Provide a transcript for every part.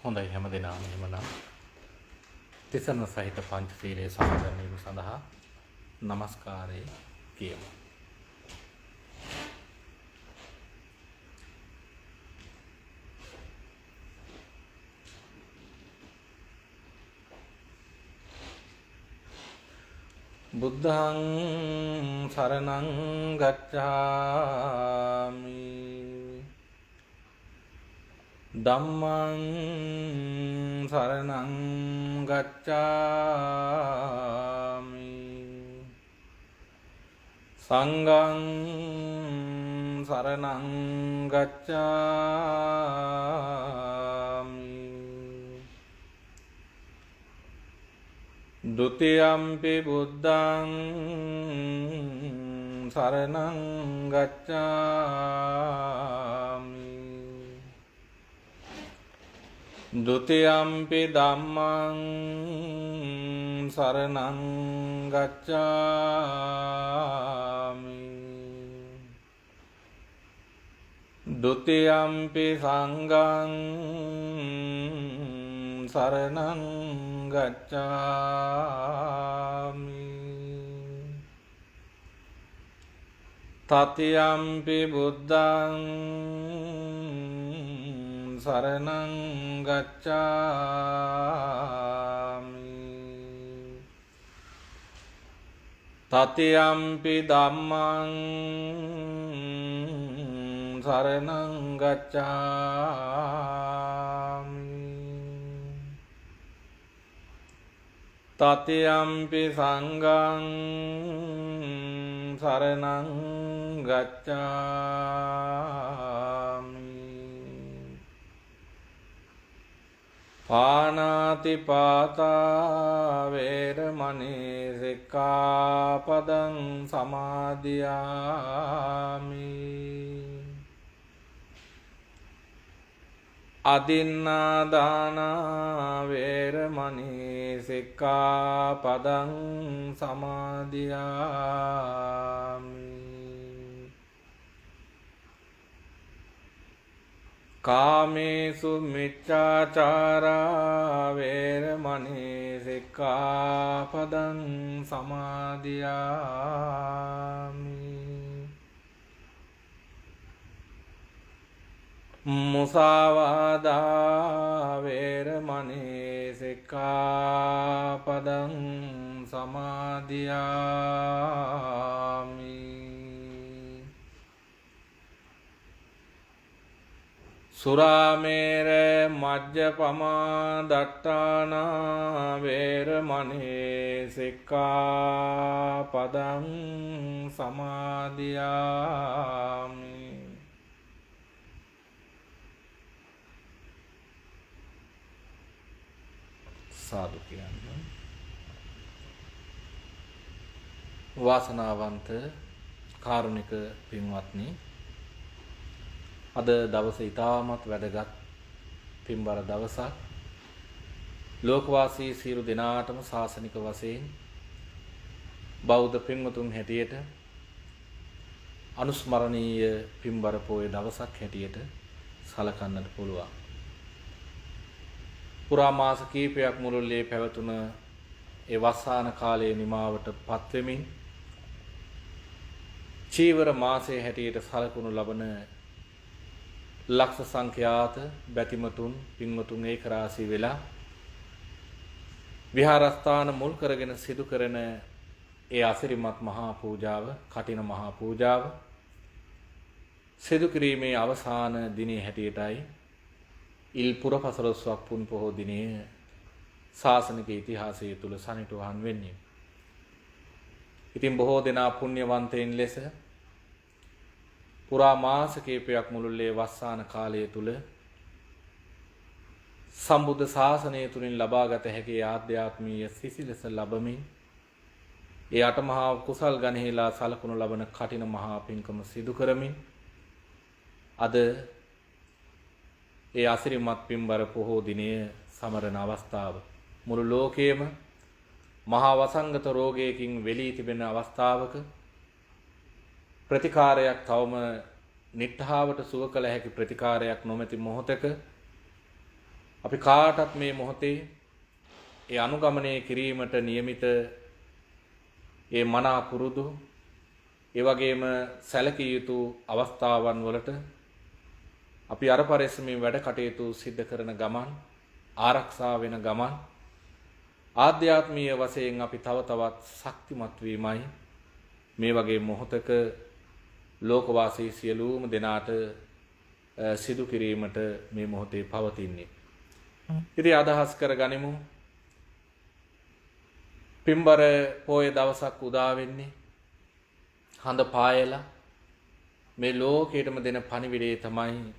හොඳයි හැම දිනම එහෙමනම් තිසරණ සහිත පංචශීලයේ සමාදන් වීම සඳහා নমස්කාරය කියමු. බුද්ධං සරණං ගච්ඡාමි ධම්මං සරණං ගච්ඡාමි සංඝං සරණං ගච්ඡාමි ဒ ුතියම්පි බුද්ධං සරණං ගච්ඡාමි ဒ ුතියම්පි ධම්මං සරණං ගච්ඡාමි ဒ ුතියම්පි සංඝං සරණං ගච්ඡාමි තතියම්පි බුද්ධං සරණං ගච්ඡාමි තතියම්පි ධම්මං සරණං ගච්ඡාමි තතියම්පි සංඝං සරණං ගච්ඡාමි පාණාති පාතා වේරමණී සික්ඛාපදං සමාදියාමි අදින්නාදාන වේරමණී සික්ඛාපදං සමාදියාමි කාමේසු මිච්ඡාචාරා වේරමණී සික්ඛාපදං සමාදියාමි මුසාවාදා වේරමණී සික්ඛාපදං සමාදියාමි සුරාමේර මජ්ජපමා දට්ඨානා වේරමණී සික්ඛාපදං සමාදියාමි සාදු කියන්නේ වාසනාවන්ත කාරුණික පින්වත්නි අද දවසේ ඉතාමත් වැදගත් පින්බර දවසක් ලෝකවාසී සියලු දෙනාටම ශාසනික වශයෙන් බෞද්ධ පින්වතුන් හැටියට අනුස්මරණීය පින්බර පොයේ දවසක් හැටියට සලකන්නට පුළුවන්. පුරා මාස කීපයක් මුළුල්ලේ පැවතුන ඒ වස්සාන කාලයේ නිමාවට පත්වෙමින් චීවර මාසයේ හැටියට සලකුණු ලබන ලක්ෂ සංඛ්‍යාත බැතිමතුන් පින්වතුන් ඒකරාශී වෙලා විහාරස්ථාන මුල් කරගෙන සිදු කරන ඒ අසිරිමත් මහා පූජාව, කටින මහා පූජාව සිදු කිරීමේ අවසාන දිනේ හැටියටයි ඉල් පුරපසළොස්වක් පුන් පොහෝ දිනය ශාසනික ඉතිහාසය තුල සනිටුහන් වෙන්නේ. ඉතින් බොහෝ දෙනා පුණ්‍යවන්තයින් ලෙස පුරා මාස කීපයක් මුළුල්ලේ වස්සාන කාලය තුල සම්බුද්ධ ශාසනය තුලින් ලබාගත හැකි ආධ්‍යාත්මීය සිසිලස ලැබමින් ඒ අටමහා කුසල් ගණෙහිලා සලකුණු ලබන කටින මහා පින්කම සිදු කරමින් අද ඒ අසිරිමත් පින්බර පොහෝ දිනය සමරන අවස්ථාව මුළු ලෝකයේම මහා වසංගත රෝගයකින් වෙලී තිබෙන අවස්ථාවක ප්‍රතිකාරයක් තවම නිට්ඨාවට සුව කළ හැකි ප්‍රතිකාරයක් නොමැති මොහොතක අපි කාටත් මේ මොහොතේ ඒ අනුගමනය කිරීමට නියමිත ඒ මනා පුරුදු ඒ වගේම සැලකිය යුතු අවස්ථාවන් වලට අපි අර පරිස්සමින් වැඩ කටයුතු සිද්ධ කරන ගමන් ආරක්ෂා වෙන ගමන් ආධ්‍යාත්මීය වශයෙන් අපි තව තවත් ශක්තිමත් වීමයි මේ වගේ මොහොතක ලෝකවාසී සියලුම දෙනාට සිදු කිරීමට මේ මොහොතේ පවතින්නේ. ඉතින් අදහස් කරගනිමු පින්බර පොය දවසක් උදා වෙන්නේ හඳ පායලා මේ ලෝකෙටම දෙන පණිවිඩය තමයි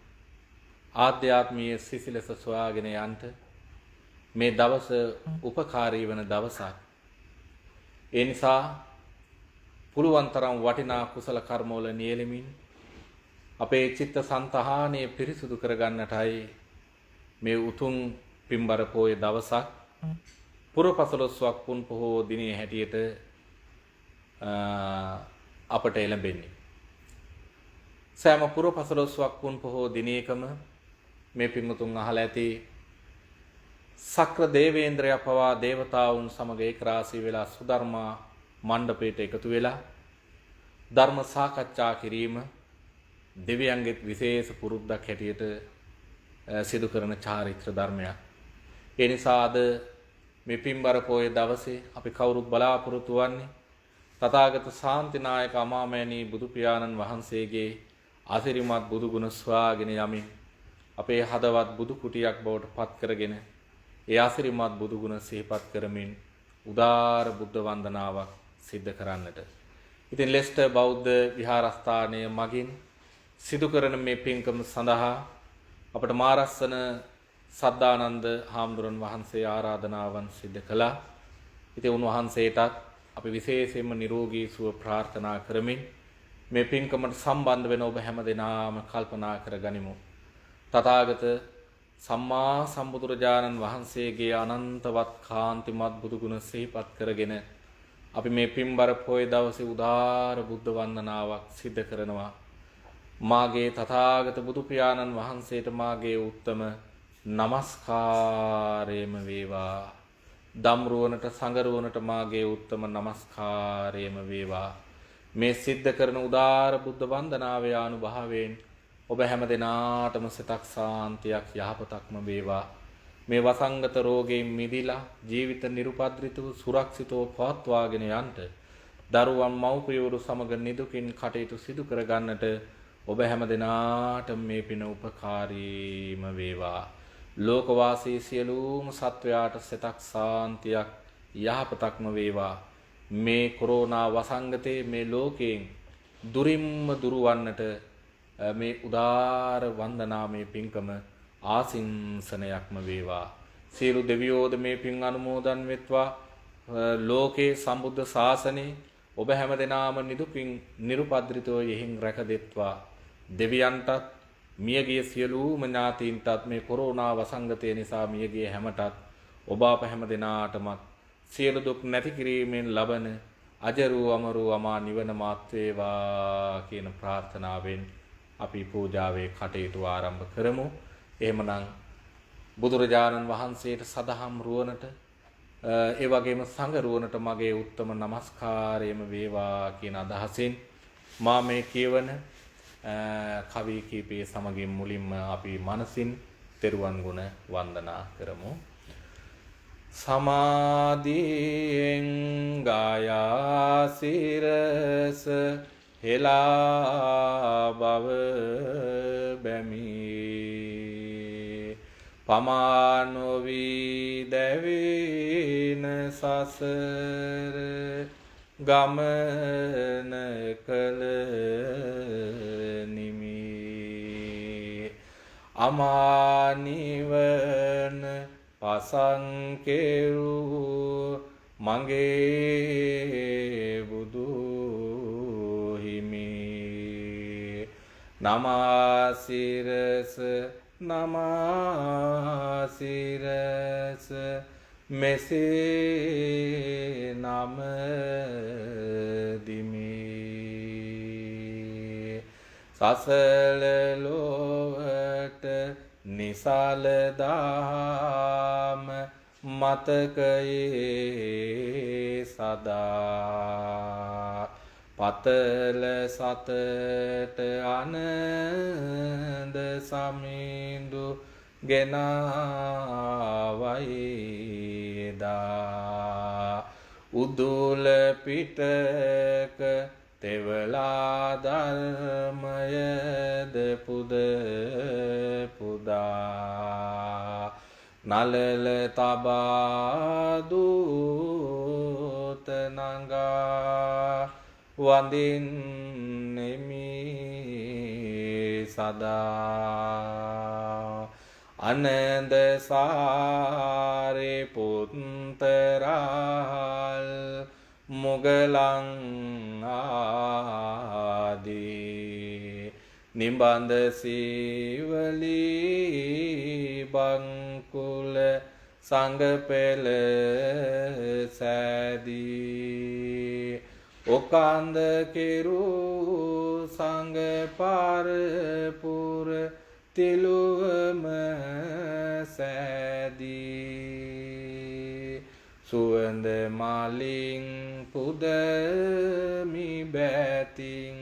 ආධ්‍යාත්මීය සිසිලස සොයාගෙන යන්න මේ දවස උපකාරී වන දවසක්. ඒ නිසා පුළුවන් තරම් වටිනා කුසල කර්මවල නියැලෙමින් අපේ චිත්ත සංතහානය පිරිසුදු කරගන්නටයි මේ උතුම් පින්බර පොය දවසක් පුරපසළොස්වක් පුන් පොහෝ දිනේ හැටියට අපට එළඹෙන්නේ. සෑම පුරපසළොස්වක් පුන් පොහෝ දිනයකම මේ පින්වතුන් අහලා ඇති සක්‍ර දේවේන්ද්‍රය පවා දේවතාවුන් සමග ඒකරාශී වෙලා සුධර්මා මණ්ඩපයට එකතු වෙලා ධර්ම සාකච්ඡා කිරීම දෙවියන්ගෙත් විශේෂ පුරුද්දක් හැටියට සිදු කරන චාරිත්‍ර ධර්මයක්. ඒ නිසා අද මේ පින්බර පොය දවසේ අපි කවුරුත් බලාපොරොත්තු වන්නේ තථාගත ශාන්තිනායක අමාමෑණී බුදු පියාණන් වහන්සේගේ අසිරිමත් බුදු ගුණ ස්වාගෙන යමින් අපේ හදවත් බුදු කුටියක් බවට පත් කරගෙන ඒ අසිරිමත් බුදු ගුණ සිහිපත් කරමින් උදාර බුද්ධ වන්දනාවක් සිද්ධ කරන්නට. ඉතින් ලෙස්ටර් බෞද්ධ විහාරස්ථානය මගින් සිදු කරන මේ පින්කම සඳහා අපට මාරස්සන සද්ධානන්ද හාමුදුරන් වහන්සේ ආරාධනාවන් සිදු කළා. ඉතින් උන්වහන්සේටත් අපි විශේෂයෙන්ම නිරෝගී සුව ප්‍රාර්ථනා කරමින් මේ පින්කමට සම්බන්ධ වෙන ඔබ හැම දෙනාම කල්පනා කරගනිමු. තථාගත සම්මා සම්බුදුරජාණන් වහන්සේගේ අනන්තවත් කාන්තිමත් බුදු ගුණ සිහිපත් කරගෙන අපි මේ පින්බර පොය දවසේ උදාර බුද්ධ වන්දනාවක් සිද්ධ කරනවා. මාගේ තථාගත බුදු පියාණන් වහන්සේට මාගේ උත්තම නමස්කාරයම වේවා. දම්රුවනට සංගරුවනට මාගේ උත්තම නමස්කාරයම වේවා. මේ සිද්ධ කරන උදාර බුද්ධ වන්දනාවේ ආනුභාවයෙන් ඔබ හැම දෙනාටම සිතක් සාන්තියක් යහපතක්ම වේවා. මේ වසංගත රෝගයෙන් මිදිලා ජීවිත නිරුපද්‍රිතව සුරක්ෂිතව පවත්වාගෙන යන්නට දරුවන් මව්පියවරු සමග නිදුකින් කටයුතු සිදු කර ගන්නට ඔබ හැම දෙනාටම මේ පින උපකාරීම වේවා. ලෝකවාසී සියලුම සත්වයාට සිතක් සාන්තියක් යහපතක්ම වේවා. මේ කොරෝනා වසංගතේ මේ ලෝකයෙන් දුරින්ම දුරවන්නට මේ උදාර වන්දනාමය පින්කම ආසින්සනයක්ම වේවා. සියලු දෙවියෝද මේ පින් අනුමෝදන් වෙත්වා. ලෝකේ සම්බුද්ධ ශාසනේ ඔබ හැම දෙනාම නිදුකින් නිරුපද්‍රිතව යෙහින් රැකදෙත්වා. දෙවියන්ටත් මියගිය සියලුම ඥාතීන්ටත් මේ කොරෝනා වසංගතය නිසා මියගිය හැමටත් ඔබ අප හැම දෙනාටමත් සියලු දුක් නැති කිරීමෙන් ලබන අජරු අමරු අමා නිවන මාත් වේවා කියන ප්‍රාර්ථනාවෙන් අපි පූජාවේ කටයුතු ආරම්භ කරමු. එහෙමනම් බුදුරජාණන් වහන්සේට සදහම් රුවනට ඒ වගේම සංඝ රුවනට මගේ උත්තම නමස්කාරයම වේවා කියන අදහසින් මා මේ කියවන කවි කීපයේ සමගින් මුලින්ම අපි මනසින් තෙරුවන් ගුණ වන්දනා කරමු. සමාධියෙන් ගායා සිරස හෙලා බව බැමි පමානොවී දැවෙන සසර ගමන කළ නිමි අමානිවන පසංකෙරු මගේ බුදු හිමි නමාසිරස නමාසිරස මෙසේ නමදිමි සසල ලොවට නිසල දාම මතකයේ සදා පතල සතට අනද සමිඳු ගෙනාවයිදා උදුල පිටක තෙවලා ධර්මයද පුද පුදා නලල තබා දූත නඟා වඳින්නෙමි සදා අනන්ද සාරේ පුත්තරාල් මුගලං ආදී නිබඳ සීවලී බංකුල සංගපෙළ සෑදී ඔකන්ද කෙරු සංග පරපුර තිලුවම සෑදී සුවඳ මලින් පුදමි බැතින්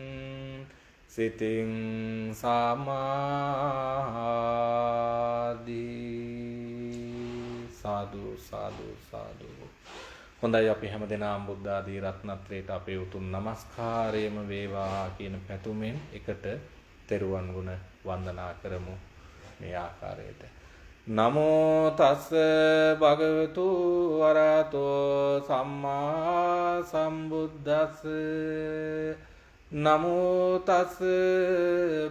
සිතින් සමාධී සාදු සාදු සාදු. හොඳයි අපි හැමදෙනාම බුද්ධ ආදී රත්නත්‍රයට අපේ උතුම් නමස්කාරයම වේවා කියන පැතුමෙන් එකට තෙරුවන් ගුණ වන්දනා කරමු මේ ආකාරයට. නමෝ තස් භගවතු වරහතෝ සම්මා සම්බුද්දස්ස නමෝ තස්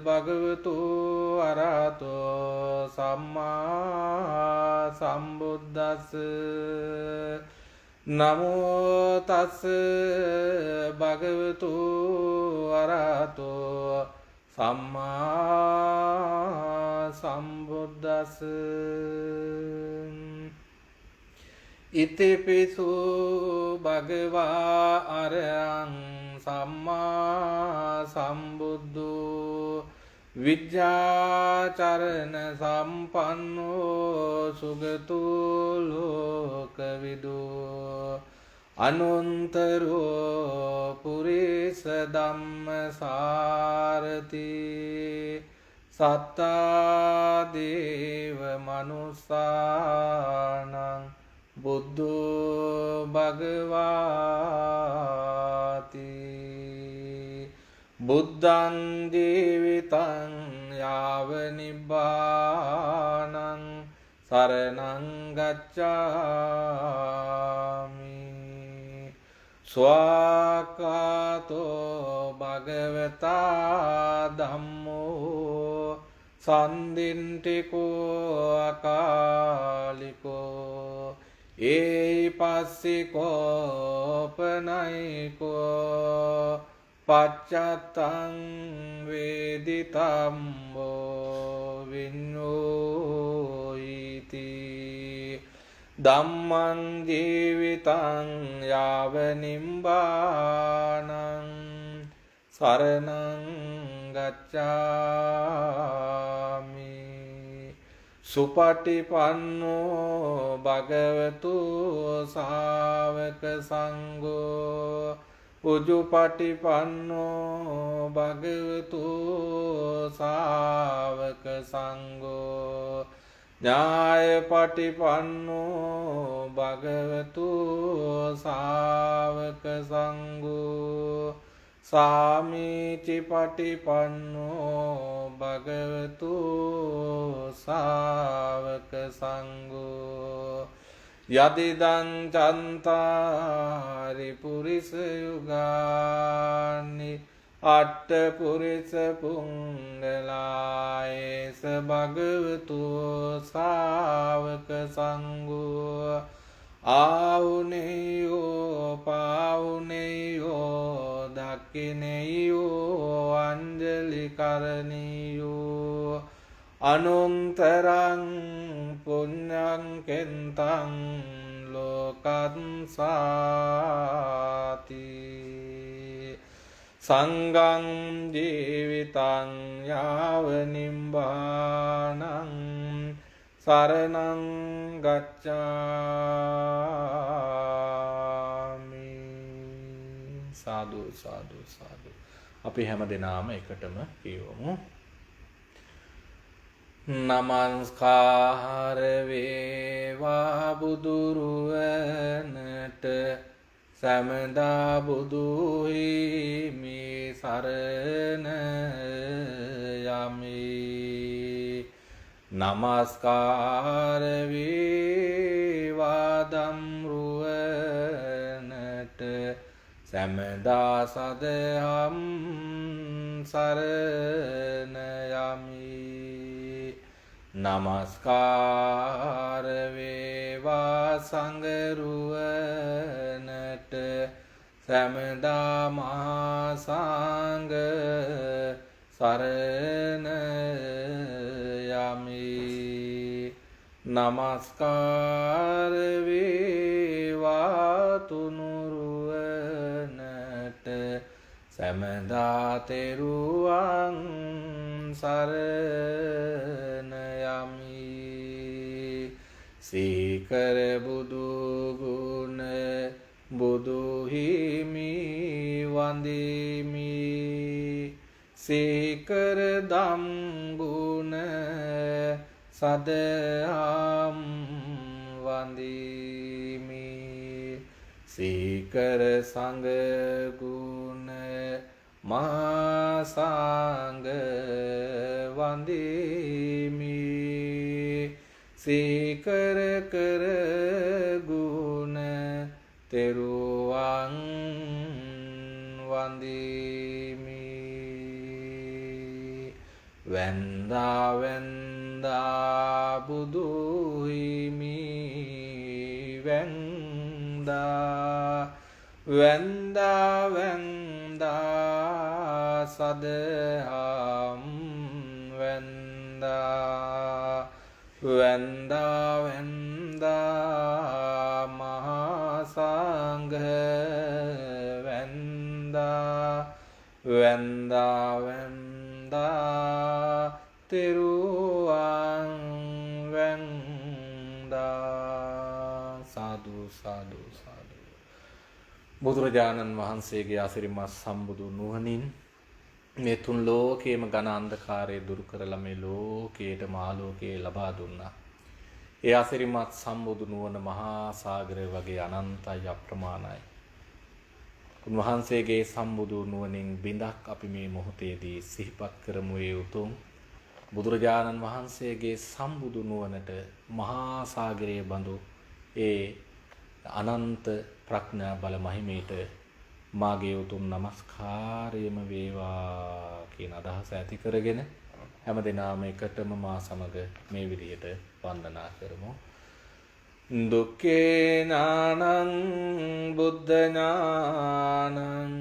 භගවතු වරහතෝ සම්මා සම්බුද්දස්ස නමෝ තස් භගවතු වරහතෝ සම්මා සම්බුද්දස්ස ඉතිපිසු භගවා අරහං සම්මා සම්බුද්ධෝ විද්‍යාචරණ සම්පන්නෝ සුගතෝ ලෝකවිදෝ අනුන්තරෝ පුරිස ධම්ම සාරති සත්තා දේව මනුස්සානං බුද්ධෝ භගවාති බුද්ධං ජීවිතං යාව නිබ්බානං සරණං ගච්ඡාමි ස්වාකාතෝ භගවතා ධම්මෝ සන්දින්ටිකෝ අකාලිකෝ ඒපස්සිකෝ පනයිකෝ පච්චත්තං වේදිතම්බෝ විඤ්ඤෝයිති ධම්මං ජීවිතං යාව නිබ්බානං සරණං ගච්ඡාමි සුපටිපන්නෝ භගවතු ශාවක සංඝෝ උජුපටිපන්නෝ භගවතු ශාවක සංඝෝ ඥායපටිපන්නෝ භගවතු ශාවක සංඝෝ සාමීචි පටිපන්නෝ භගවතු ශාවක සංඝෝ යදිදං චන්තාරි පුරිස යුගානි අට්ඨ පුරිස පුංගලායේස භගවතු ශාවක සංඝෝ ආවුනේයෝ පාවුනේයෝ දක්ඛිනේයෝ අංජලි කරණීයෝ අනුන්තරං පුඤ්ඤං කෙන්තං ලෝකං සාති සංඝං ජීවිතං යාව නිබ්බානං සරණං ගච්ඡාමි. සාදු සාදු සාදු. අපි හැම දෙනාම එකටම කියවමු. නමස්කාර වේවා බුදුරුවනට සමදා බුදු හිමි සරණ යමි. නමස්කාර වේවා දම්රුවනට සමදා සදහම් සරණ යමි. නමස්කාර වේවා සංඝරුවනට සමදා මහා සංඝ සරණ යමි. නමස්කාර වේවා තුනුරුවනට සමදා තෙරුවන් සරණ යමි. සීකර බුදු ගුණ බුදු හිමි වඳිමි. සීකර දම් ගුණ සදහම් වඳිමි. සීකර සංඝ ගුණ මහා සංඝ වඳිමි. සීකර කර ගුණ තෙරුවන් වඳිමි. වැන්දා වැන්දා බුදු හිමි වැන්දා වැන්දා වැන්දා සදහම් වැන්දා වැන්දා වැන්දා මහා සංඝ වැන්දා වැන්දා වැන්දා තෙරුවන් වැන්දා. සාදු සාදු සාදු. බුදුරජාණන් වහන්සේගේ අසිරිමත් සම්බුදු නුවණින් මේ තුන් ලෝකේම ඝන අන්ධකාරය දුරු කරලා මේ ලෝකේටම ආලෝකය ලබා දුන්නා. ඒ අසිරිමත් සම්බුදු නුවණ මහා සාගරය වගේ අනන්තයි අප්‍රමාණයි. උන්වහන්සේගේ සම්බුදු නුවණින් බිඳක් අපි මේ මොහොතේදී සිහිපත් කරමු. ඒ උතුම් බුදුරජාණන් වහන්සේගේ සම්බුදු නුවණට මහා සාගරයේ බඳු ඒ අනන්ත ප්‍රඥා බල මහිමයට මාගේ උතුම් නමස්කාරයම වේවා කියන අදහස ඇති කරගෙන හැම දිනම එකටම මා සමග මේ විදිහට වන්දනා කරමු. දුක්ඛේ ඥානං බුද්ධ ඥානං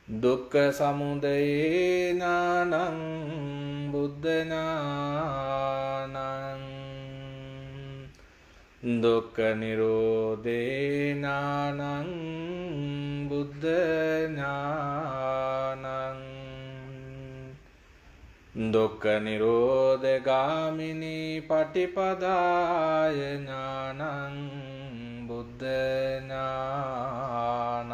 දුක්ඛ සමුදය ඥානං බුද්ධ ඥානං දුක්ඛ නිරෝධේ ඥානං බුද්ධ ඥානං දුක්ඛ නිරෝධ ගාමිනී පටිපදාය ඥානං බුද්ධ ඥානං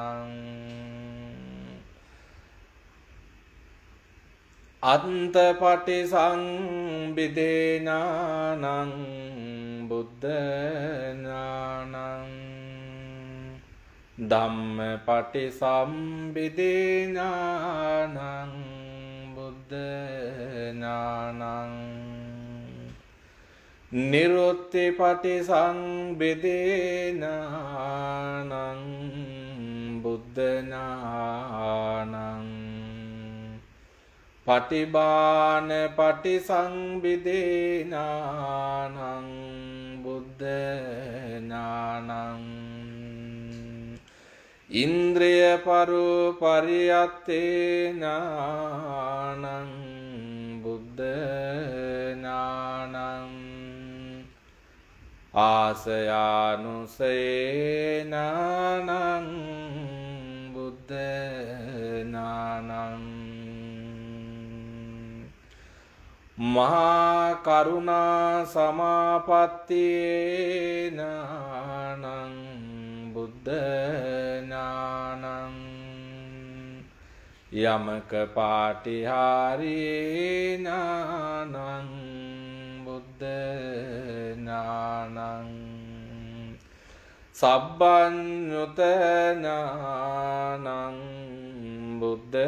අන්තපටි සංබිදේ ඥානං බුද්ධ ඥානං ධම්මපටි සම්බිදේ ඥානං බුද්ධ ඥානං නිරුත්තිපටි සංබිදේ ඥානං බුද්ධ ඥානං පටිභාන පටිසංවිදේ ඥානං බුද්ධ ඥානං ඉන්ද්‍රිය පරියත්තේ ඥානං බුද්ධ ඥානං ආසයානුසේ ඥානං බුද්ධ ඥානං මහා කරුණා සමාපත්තියේ ඥානං බුද්ධ ඥානං යමක පාටිහාරී ඥානං බුද්ධ ඥානං සබ්බඤ්ඤුත ඥානං බුද්ධ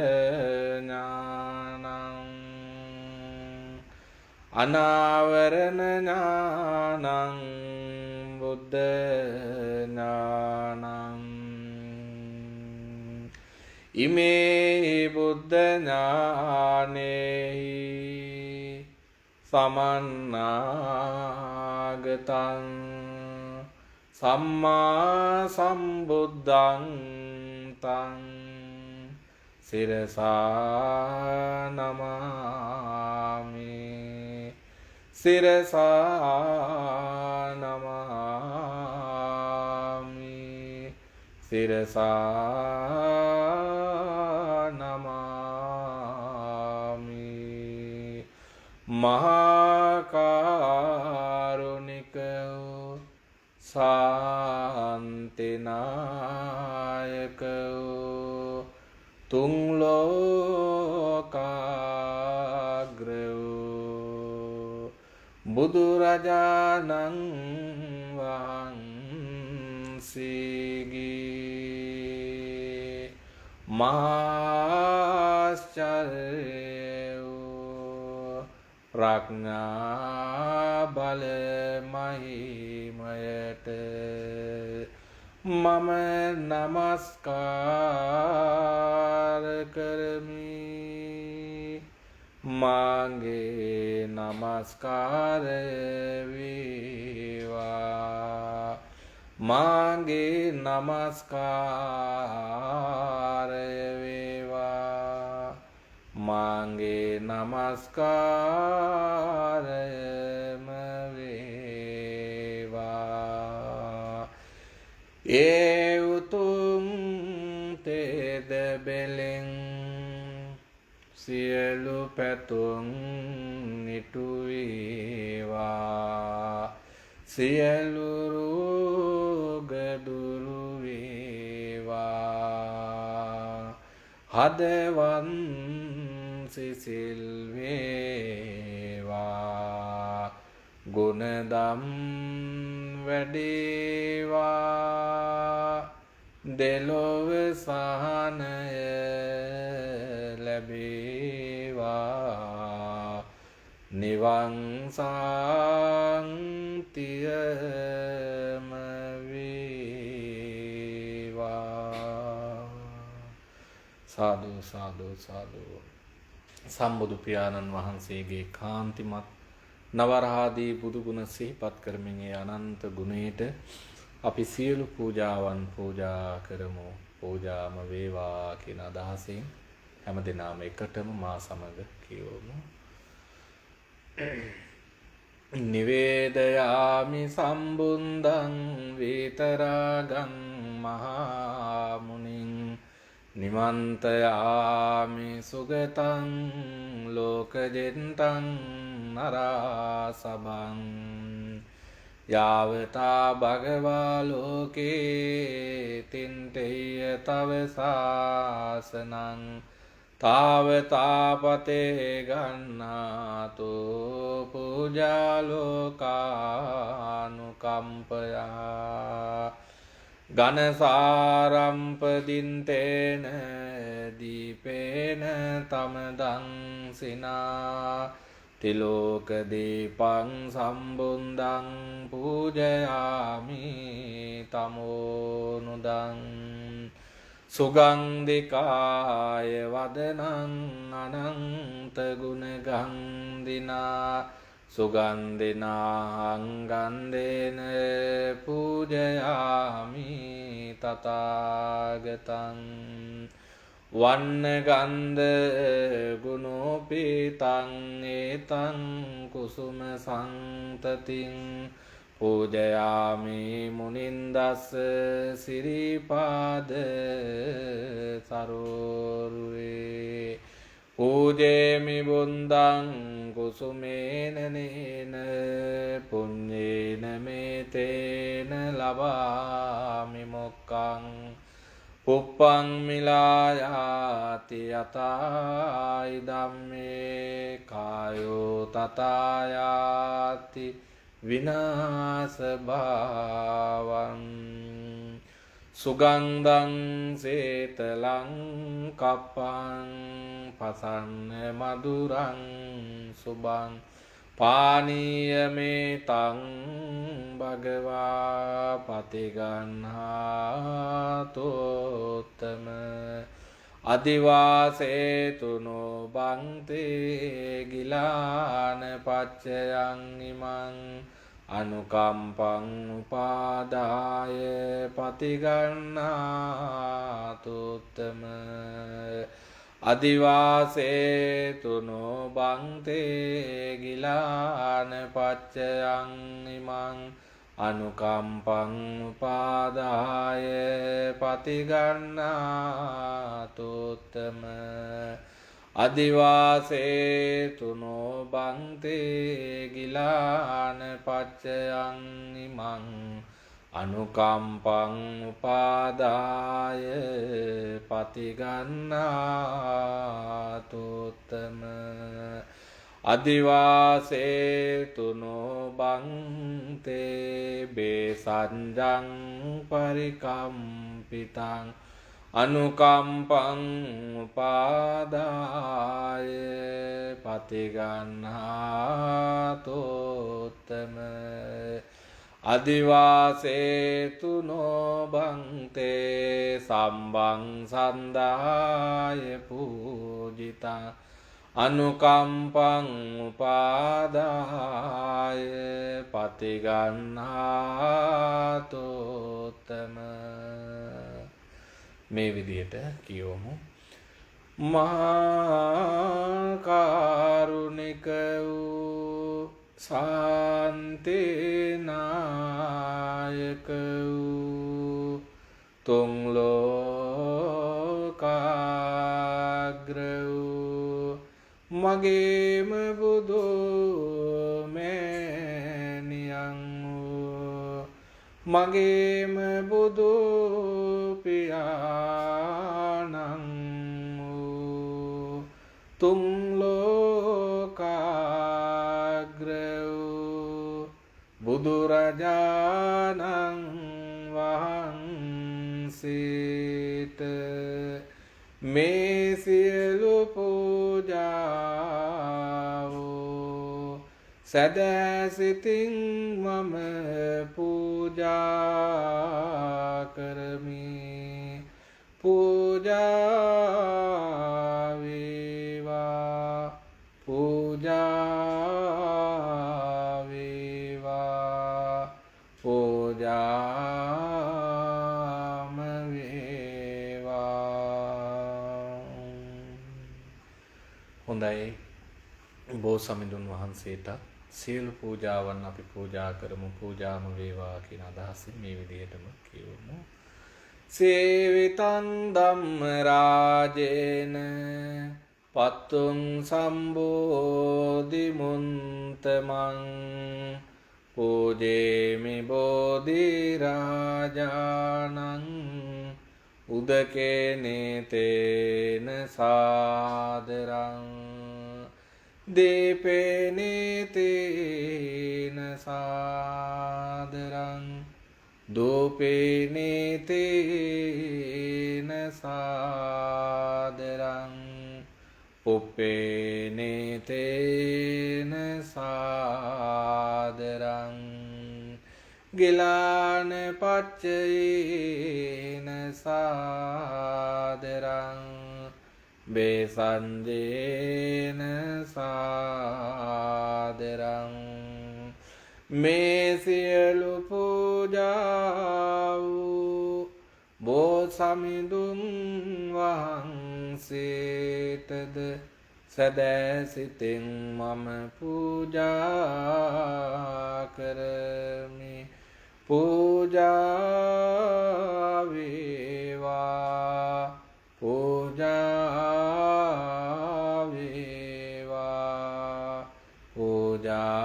ඥානං අනාවරණ ඥානං බුද්ධ ඥානං ඉමේ බුද්ධ ඥානෙහි සමන්නාගතං සම්මා සම්බුද්ධං තං සිරසා නමාමි සිරසා නමාමි සිරසා නමාමි මහා කාරුණික සාන්තිනායක තුන් ලෝකාග්‍ර බුදුරජාණන් වහන්සේගේ මහාශ්චර්ය ප්‍රඥා බල මහිමයට මම නමස්කාර කරමි මාගේ නමස්කාරය වේවා මාගේ නමස්කාරය වේවා මාගේ නමස්කාරයම වේවා ඒ උතුම් තෙද බෙලෙන් සියලු පැතුම් නිටුවේවා සියලු රෝග දුරු වේවා හදවන් සිසිල් වේවා ගුණදම් වැඩේවා දෙලොව සහනය ලැබේවා නිවන් සාන්තියම වේවා සාදු සාදු සාදු සම්බුදු පියාණන් වහන්සේගේ කාන්තිමත් නවරහාදී බුදු ගුණ සිහිපත් කරමින් ඒ අනන්ත ගුණයට අපි සියලු පූජාවන් පූජා කරමු. පූජාම වේවා කියන අදහසින් හැමදෙනාම එකටම මා සමග කියවමු. නිවේදයාමි සම්බුද්ධං වේතරාගං මහා මුනිං නිමන්තයාමි සුගතං ලෝකජෙන්තං නරාසබං යාවතා භගවා ලෝකේ තින්තේය තව සාසනං තාවතාපතේ ගන්නාතෝ පූජා ලෝකානුකම්පයා ගනසාරම්පදින්තේන දීපේන තමදං සිනා තිලෝක දීපං සම්බුද්ධං පූජයාමි තමෝනුදං සුගන්ධිකාය වදනං අනන්ත ගුණගන්ධිනා සුගන්ධිනාං ගන්ධේන පූජයාමි තථාගතං වන්න ගන්ධ ගුණෝපීතං ඒතං කුසුම සන්තතින් පූජයාමි මුනින්දස්ස සිරිපාද සරෝරුවේ පූජේමි බුන්දං කුසුමේන නේන පුඤ්ඤේන මේතේන ලබාමි මොක්ඛං පුප්පං මිලායාති යතායි ධම්මේ කායෝ තථායාති විනාශ භාවං සුගන්ධං සේතලං කප්පං පසන්න මధుරං සුබං පානීයමේ තං භගවා පතිගන්හාතෝත්තම අදිවාසේතුනෝ බන්තේ ගිලාන පච්චයං ඉමං අනුකම්පං උපාදාය පතිගන්නාතුත්තම අදිවාසේතුනෝ බන්තේ ගිලාන පච්චයං ඉමං අනුකම්පං උපාදාය පතිගන්නාතුත්තම අදිවාසේතුනෝ බන්තේ ගිලාන පච්චයං ඉමං අනුකම්පං උපාදාය පතිගන්නාතුත්තම අදිවාසේතුනෝ බන්තේ බේසංජං පරිකම්පිතං අනුකම්පං උපාදාය පතිගන්නාතෝත්තම අදිවාසේතුනෝ බන්තේ සම්බං සන්දාය පූජිතං අනුකම්පං උපාදාය පතිගන්නාතෝත්තම මේ විදිහට කියවමු. මහා කරුණික වූ ශාන්තිනායක වූ තුන් ලෝකාග්‍ර වූ මගේම බුදු මෑණියන් වූ මගේම බුදු පියාණන් වූ තුන් ලෝකාග්‍ර වූ බුදුරජාණන් වහන්සේට මේ සියලු පූජාව සදා සිතින් මම පූජා කරමි. පූජා වේවා පූජා වේවා පූජාම වේවා. හොඳයි, බෝසමිඳුන් වහන්සේට සියලු පූජාවන් අපි පූජා කරමු. පූජාම වේවා කියන අදහසින් මේ විදිහටම කියවමු. සේවිතං ධම්ම රාජේන පත්තුං සම්බෝධි මුන්තමං පූජේමි බෝධි රාජානං උදකේ නේතේන සාදරං දීපේනේතේන සාදරං දූපේනේතේන සාදරං පුප්පේනේතේන සාදරං ගිලාන පච්චයේන සාදරං බේසන්දේන සාදරං මේ සියලු පූජාව බෝසමිඳුන් වහන්සේටද සදැසිතින් මම පූජා කරමි. පූජා වේවා පූජා පූජාම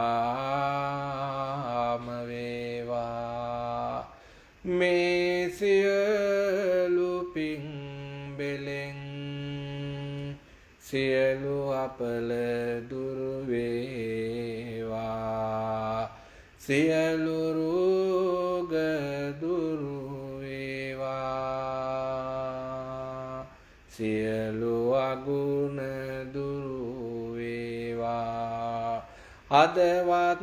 වේවා මේ සියලු පින් බෙලෙන් සියලු අපල දුරු වේවා සියලු රෝග දුරු වේවා සියලු අගුණ දුරු වේවා හදවත්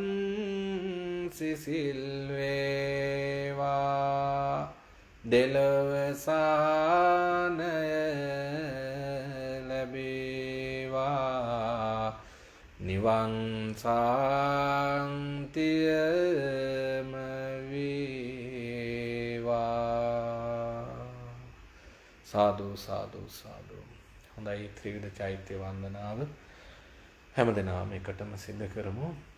සිසිල් වේවා දෙලොව සානය ලැබේවා නිවන් සාන්තියම වේවා සාදු සාදු සාදු. හොඳයි ත්‍රිවිධ චෛත්‍ය වන්දනාව හැමදෙනාම එකටම සිද්ධ කරමු.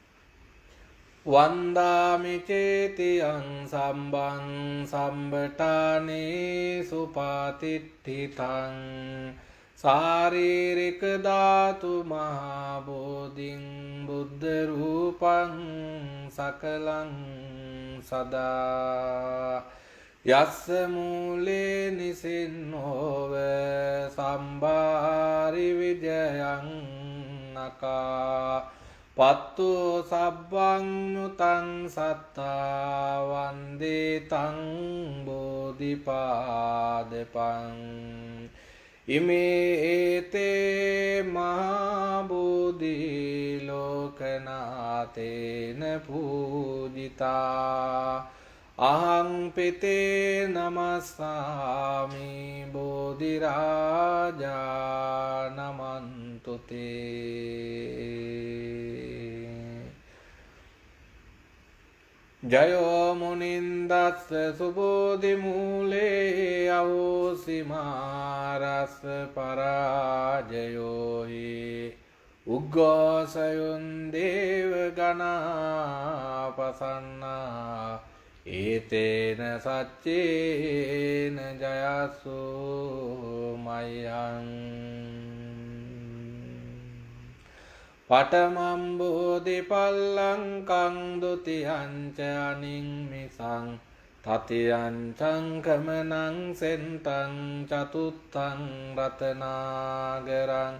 වන්දාමි චේතියං සම්බං සම්බටානේ සුපාතිට්ඨිතං සාරීරික ධාතු මහා බෝධින් බුද්ධ රූපං සකලං සදා යස්ස මූලේ නිසින්නෝව සම්භාරි විජයං නකා පත්තු සබ්බං නුතං සත්තා වන්දේ තං බෝධිපාදපං ඉමේ ඒතේ මහා බෝධි ලෝකනාතේන පූජිතා අහං පිතේ නමස්සාමි බෝධි රාජා නමන්තුතේ ජයෝ මුනින්දස්ස සුබෝධි මූලේ අවෝසිමාරස්ස පරාජයෝහි උග්ගෝසයුන් දේව ගණා පසන්නා ඒතේන සච්චේන ජයස්සු මයං පඨමං බෝධි පල්ලංකං ဒ ුතියංච අනිම්මිසං තතියං චංකමනං සෙන්තං චතුත්තං රතනාගරං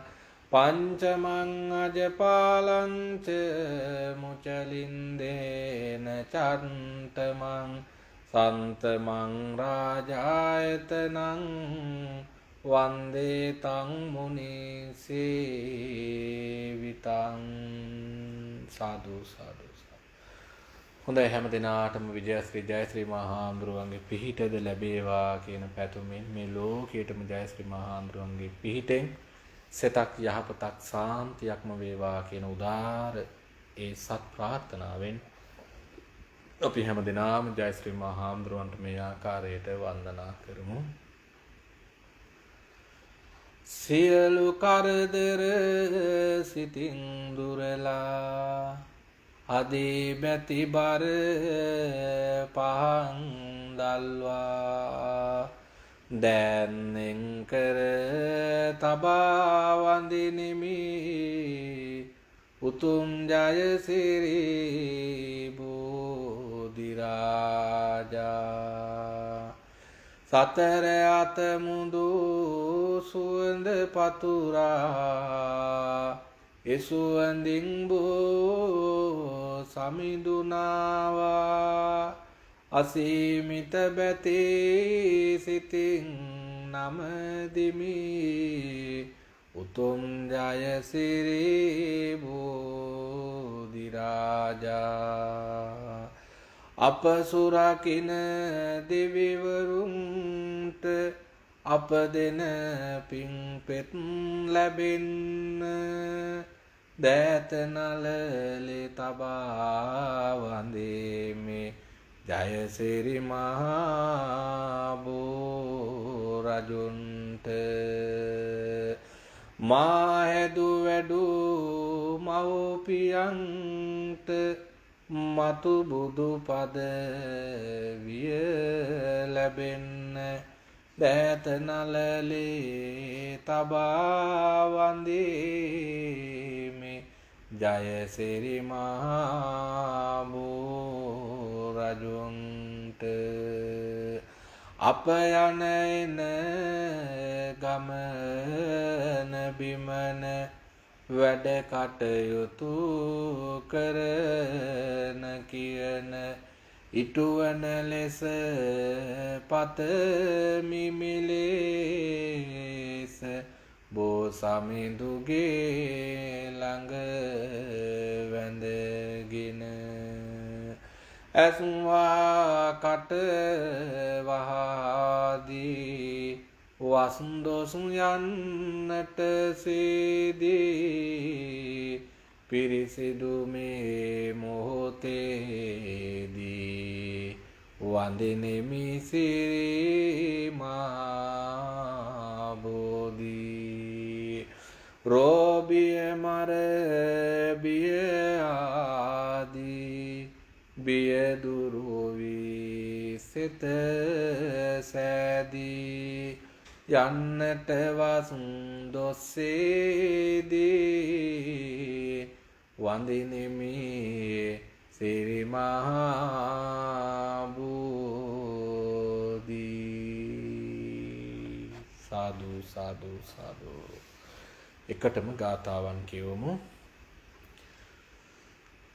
පංචමං අජපාලං ච මුචලින්දේන චන්තමං සන්තමං රාජායතනං වන්දේ තං මුනි සේවිතං සාදු සාදු. හොඳයි හැම දිනාටම විජයශ්‍රී ජයශ්‍රී මහාඳුරුවන්ගේ පිහිටද ලැබේවා කියන පැතුමින් මේ ලෝකයටම ජයශ්‍රී මහාඳුරුවන්ගේ පිහිටෙන් සෙතක් යහපතක් සාන්තියක්ම වේවා කියන උදාර ඒ සත් ප්‍රාර්ථනාවෙන් අපි හැම දිනාම ජයශ්‍රී මහාඳුරුවන්ට මේ ආකාරයට වන්දනා කරමු. සියලු කරදර සිතින් දුරලා අදී බැති බර පහන් දල්වා දැන්නෙන් කර තබා වඳිනිමි උතුම් ජයසිරි බෝධි රාජා සතර අතමුදු සුවඳ පතුරා එසුවඳින් බෝ සමිඳුනාවා අසීමිත බැති සිතින් නමදිමි උතුම් ජයසිරි බෝධි රාජා අප සුරකින දෙවිවරුන්ට අප දෙන පින් පෙත් ලැබෙන්න දෑත නලලේ තබා වඳිමි ජයසිරි මහා බෝ රජුන්ට මා හැදු වැඩු මව්පියන්ට මතු බුදු පද විය ලැබෙන්න දෑත නලලේ තබා වඳිමි ජය සිරි මහබෝ රජුන්ට අප යන එන ගමන බිමන වැඩ කටයුතු කරන කියන ඉටුවන ලෙස පතමි මිලෙස බෝ සමිඳුගේ ළඟ වැඳගෙන ඇස්වා කට වහදී වස්දොසු යන්නට සේදී පිරිසිදු මේ මොහොතේදී වඳිනෙමි සිරි මා බෝධි රෝබිය මර බිය ආදී බිය දුරු වී සිත සෑදී යන්නට වස්දොස්සේදී වඳිනෙමි සිරි මහා බෝධි සාදු සාදු සාදු එකටම ගාථාවන් කියවමු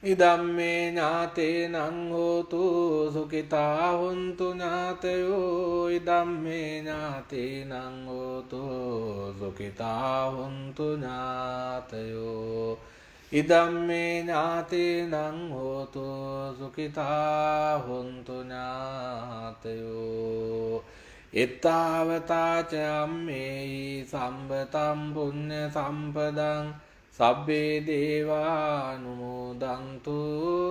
ඉදම්මේ ඥාතේනං හෝතු සුඛිතා හොන්තු ඥාතයෝ ඉදම්මේ ඥාතේනං හෝතු සුඛිතා හොන්තු ඥාතයෝ ඉදම්මේ ඥාතේනං හෝතු සුඛිතා හොන්තු ඥාතයෝ එත්තාවතාච අම්මේහි සම්බතම් පුඤ්ඤ සම්පදං සබ්බේ දේවානුමෝදන්තු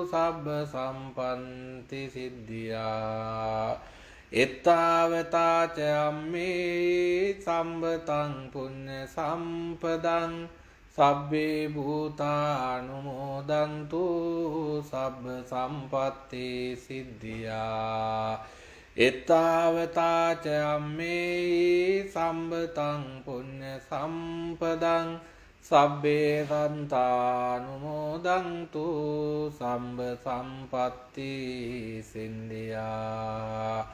සබ්බ සම්පන්ති සිද්ධියා එත්තාවතාච අම්මේ සම්බතං පුඤ්ඤ සම්පදං සබ්බේ භූතානුමෝදන්තු සබ්බ සම්පත්ති සිද්ධියා එත්තාවතාච අම්මේ සම්බතං පුඤ්ඤ සම්පදං සබ්බේ සන්තානුමෝදන්තු සම්බ සම්පත්ති සින්දියා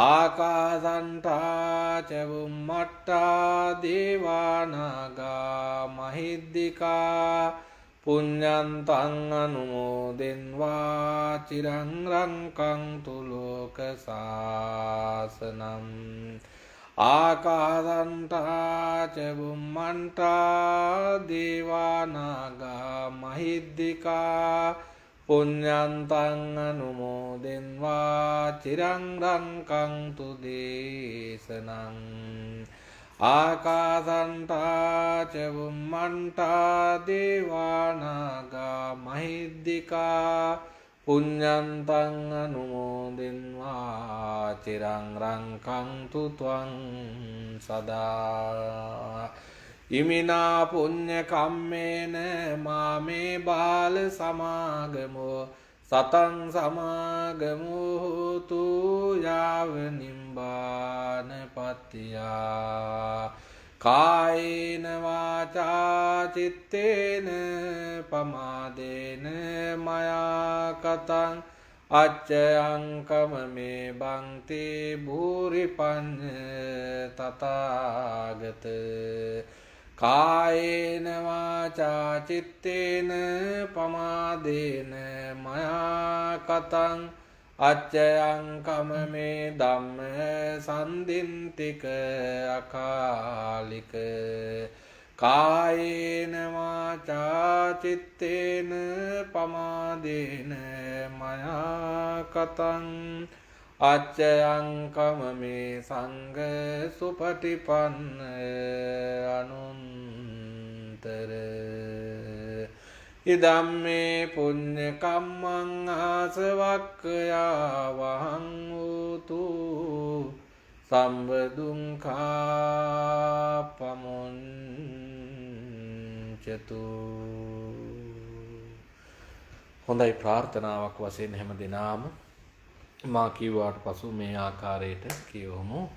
ආකාසන්තා ච බුම්මට්ටා දේවානාගා මහිද්దికා පුඤ්ඤන්තං අනුමෝදෙන්වා චිරං රංකන්තු ලෝක සාසනං ආකාසන්තා ච බුම්මන්ටා දේවානාගා මහිද්దికා පුඤ්ඤන්තං අනුමෝදෙන්වා චිරං රංකන්තු දේශනං ආකාසන්තා ච බුම්මන්ටා දේවානාගා මහිද්దికා පුඤ්ඤන්තං අනුමෝදෙන්වා චිරං රංකන්තු ත්වං සදා ඉමිනා පුඤ්ඤ කම්මේන මාමේ බාල සමාගමෝ සතං සමාගමෝ හෝතු යාව නිම්බාන පත්තියා කායේන වාචා චිත්තේන පමාදේන මයා කතං අච්චයං කමමේ බන්ති භූරි පඤ්ඤ තථාගත කායේන වාචා චිත්තේන පමාදේන මයා කතං අච්චයං කමමේ ධම්ම සන්දින්තික අකාලික කායේන වාචා චිත්තේන පමාදේන මයා කතං අච්චයං කමමේ සංඝ සුපටිපන්න අනුත්තර ඉදම්මේ පුඤ්ඤ කම්මං ආසවක්ඛයා වහං උතු සම්බදුං කාපමුංචතු හොඳයි ප්‍රාර්ථනාවක් වශයෙන් හැම දිනාම මා කිව්වාට පසු මේ ආකාරයට කියවමු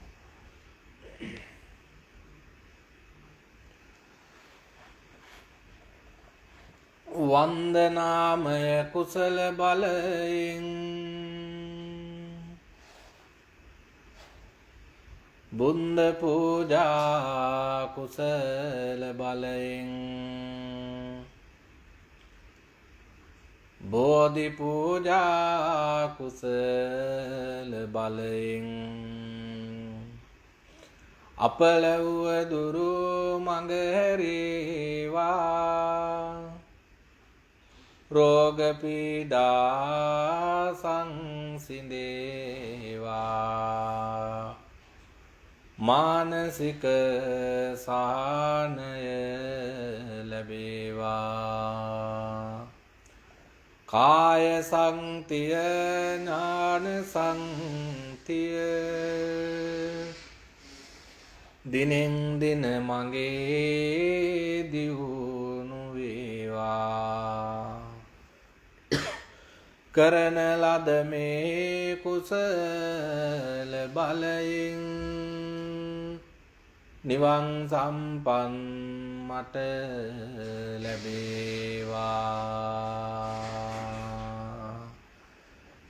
වන්දනාමය කුසල බලයෙන් බුද්ධ පූජා කුසල බලයෙන් බෝධි පූජා කුසල බලයෙන් අපලව්ව දුරු මඟ හැරීවා රෝග පීඩා සංසිඳේවා මානසික සහනය ලැබේවා කාය සංතිය ඥාන සංතිය දිනෙන් දින මගේ දියුණු වේවා කරන ලද මේ කුසල බලයෙන් නිවන් සම්පන් මට ලැබේවා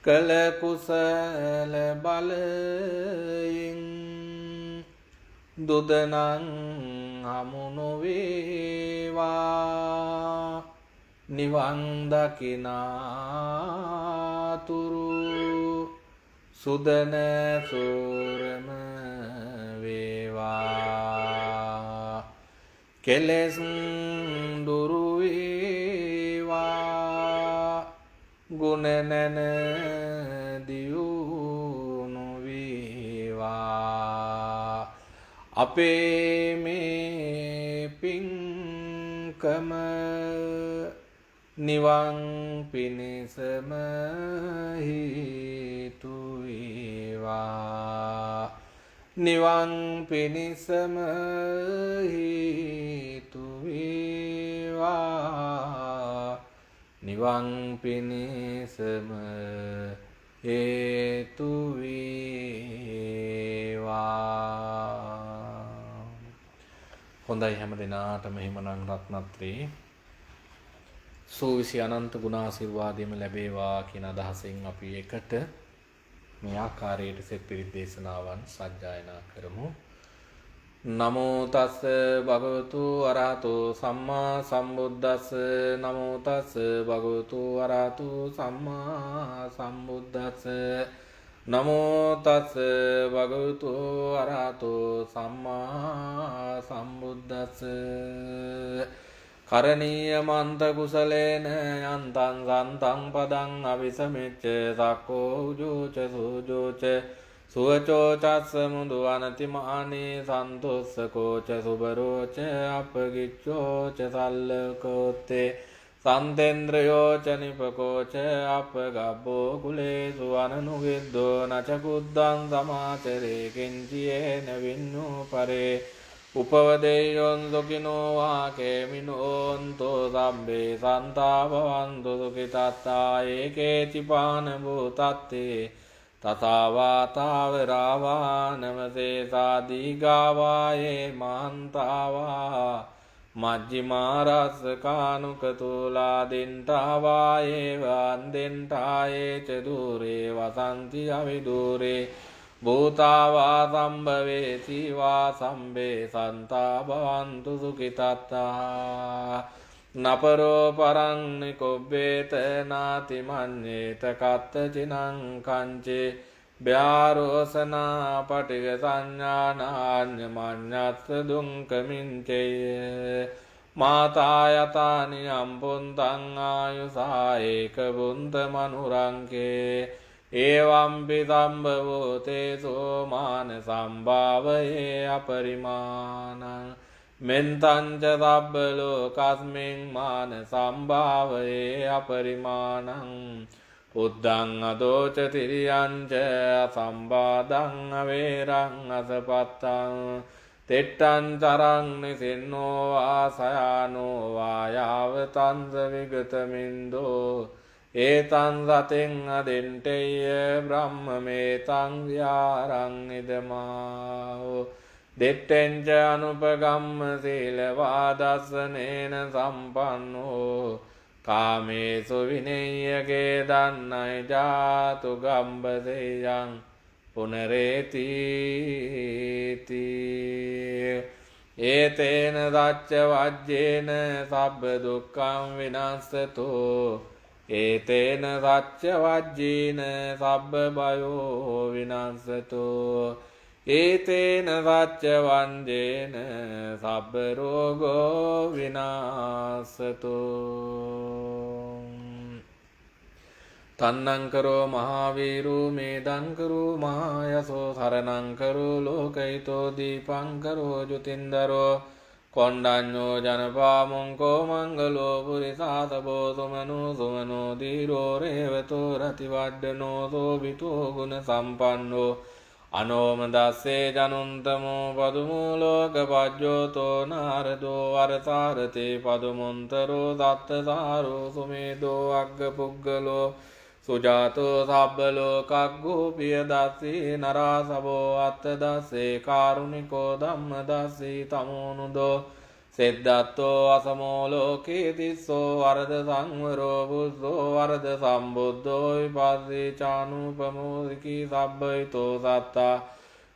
කළ කුසල බලයෙන් දුදනං හමු නොවේවා නිවන් දකිනාතුරු සුදන සූරම වේවා කෙලෙස් දුරු වේවා ගුණ නැන දියුණු වේවා අපේ මේ පින්කම නිවන් පිණිසම හේතු වේවා නිවන් පිණිසම හේතු වේවා නිවන් පිණිසම හේතු වේවා හොඳයි හැම දිනාටම එහෙමනම් රත්නත්‍රි සූවිසි අනන්ත ගුණ ආශිර්වාදයම ලැබේවා කියන අදහසින් අපි එකට මේ ආකාරයට සෙත් පිරිත් දේශනාවන් සජ්ජායනා කරමු. නමෝ තස් භගවතු අරහතෝ සම්මා සම්බුද්දස්ස නමෝ තස් භගවතු අරහතෝ සම්මා සම්බුද්දස්ස නමෝ තස් භගවතු අරහතෝ සම්මා සම්බුද්දස්ස කරණීය මන්ත කුසලේන යන්තං සන්තං පදං අවිසමෙච්ච සක්කෝ උජෝච සූජෝච සුවචෝ චස්ස මුදු අනතිමානී සන්තොස්සකෝච සුබරෝච අපගිච්ඡෝච සල්ලකෝත්තේ සන්තේන්ද්‍රයෝච නිපකෝච අපගබ්බෝ කුලේසු අනනුවිද්දෝ නචකුද්දං සමාචරේ කිංචියේන වින්නු පරේ උපවදේයොන් සොකිනෝ වාකේමිනෝන්තෝ සම්බේ සන්තා භවන්තු සුඛිතත්තා ඒකේචි පාන භූතත්තේ තථාවාතාවරාවා නමසේසා දීගාවායේ මහන්තාවා මජ්ජිමාරස්සකානුකතුලා දින්ටාවායේ වන්දෙන්ටායේ ච දූරේ වසන්ති අවිදූරේ භූතාවා සම්භවේති වා සම්බේ සන්තා භවන්තු සුඛිතත්තා නපරෝ පරං නිකොබ්බේත නාති මඤ්ඤේත කත්තචිනං කංචේ භ්‍යාරෝසනා පටිග සංඥානාඤ්ඤ මඤ්ඤස්ස දුංකමින්චේ මාතා යතානි අම්පුන්තං ආයුසා ඒක බුන්ත මනුරංකේ ඒවම්පි සම්භවෝ තේසෝ මාන සම්භාවයේ අපරිමාණං මෙන්තංච සබ්බ ලෝකස්මින් මාන සම්භාවයේ අපරිමාණං උද්දං අදෝච තිරියංච අසම්බාධං අවේරං අසපත්තං තෙට්ටං තරං නිසින්නෝ ආසයානෝ වායාවතංස විගතමින්දෝ ඒතං සතෙන් අදෙන්ටෙය බ්‍රහ්මමේතං විහාරං ඉදමාහෝ දෙට්ටෙන්ච අනුපගම්ම සීලවා දස්සනේන සම්පන්නෝ කාමේසු විනේයගේ දන්නයි ජාතු ගම්බදේයං පුනරේතිති ඒතේන දච්ච වජ්ජේන සබ්බ දුක්ඛං විනස්සතෝ ඒතේන සච්ච වජ්ජේන සබ්බ බයෝ විනස්සතෝ ඒතේන සච්ච වංජේන සබ්බ රෝගෝ විනාසතෝ තන්නංකරෝ මහාවීරු මේදංකරෝ මහායසෝ සරණංකරෝ ලෝකයිතෝ දීපංකරෝ ජුතින්දරෝ කොණ්ඩඤ්ඤෝ ජනපාමුංකෝ මංගලෝ පුරිසාසබෝ සුමනෝ සුමනෝ දීරෝ රේවතෝ රතිවඩ්ඩනෝ සෝභිතෝ ගුණ සම්පන්නෝ අනෝම දස්සේ ජනුන්තමෝ පදුමෝ ලෝකපජ්ජෝතෝ නාරදෝ වරසාරතේ පදුමොන්තරෝ දත්තසාරෝ සුමේදෝ අග්ගපුග්ගලෝ සුජාතෝ සබ්බලෝකග්ගෝ පිය දස්සී නරාසවෝ අත්ත දස්සේ කාරුණිකෝ ධම්ම දස්සී තමෝනුදෝ සෙද්දත්තෝ අසමෝ ලෝකේ තිස්සෝ වරද සංවරෝ බුද්ධෝ වරද සම්බුද්ධෝ විපස්සී චානුපමෝදිකී සබ්බයිතෝ සත්තා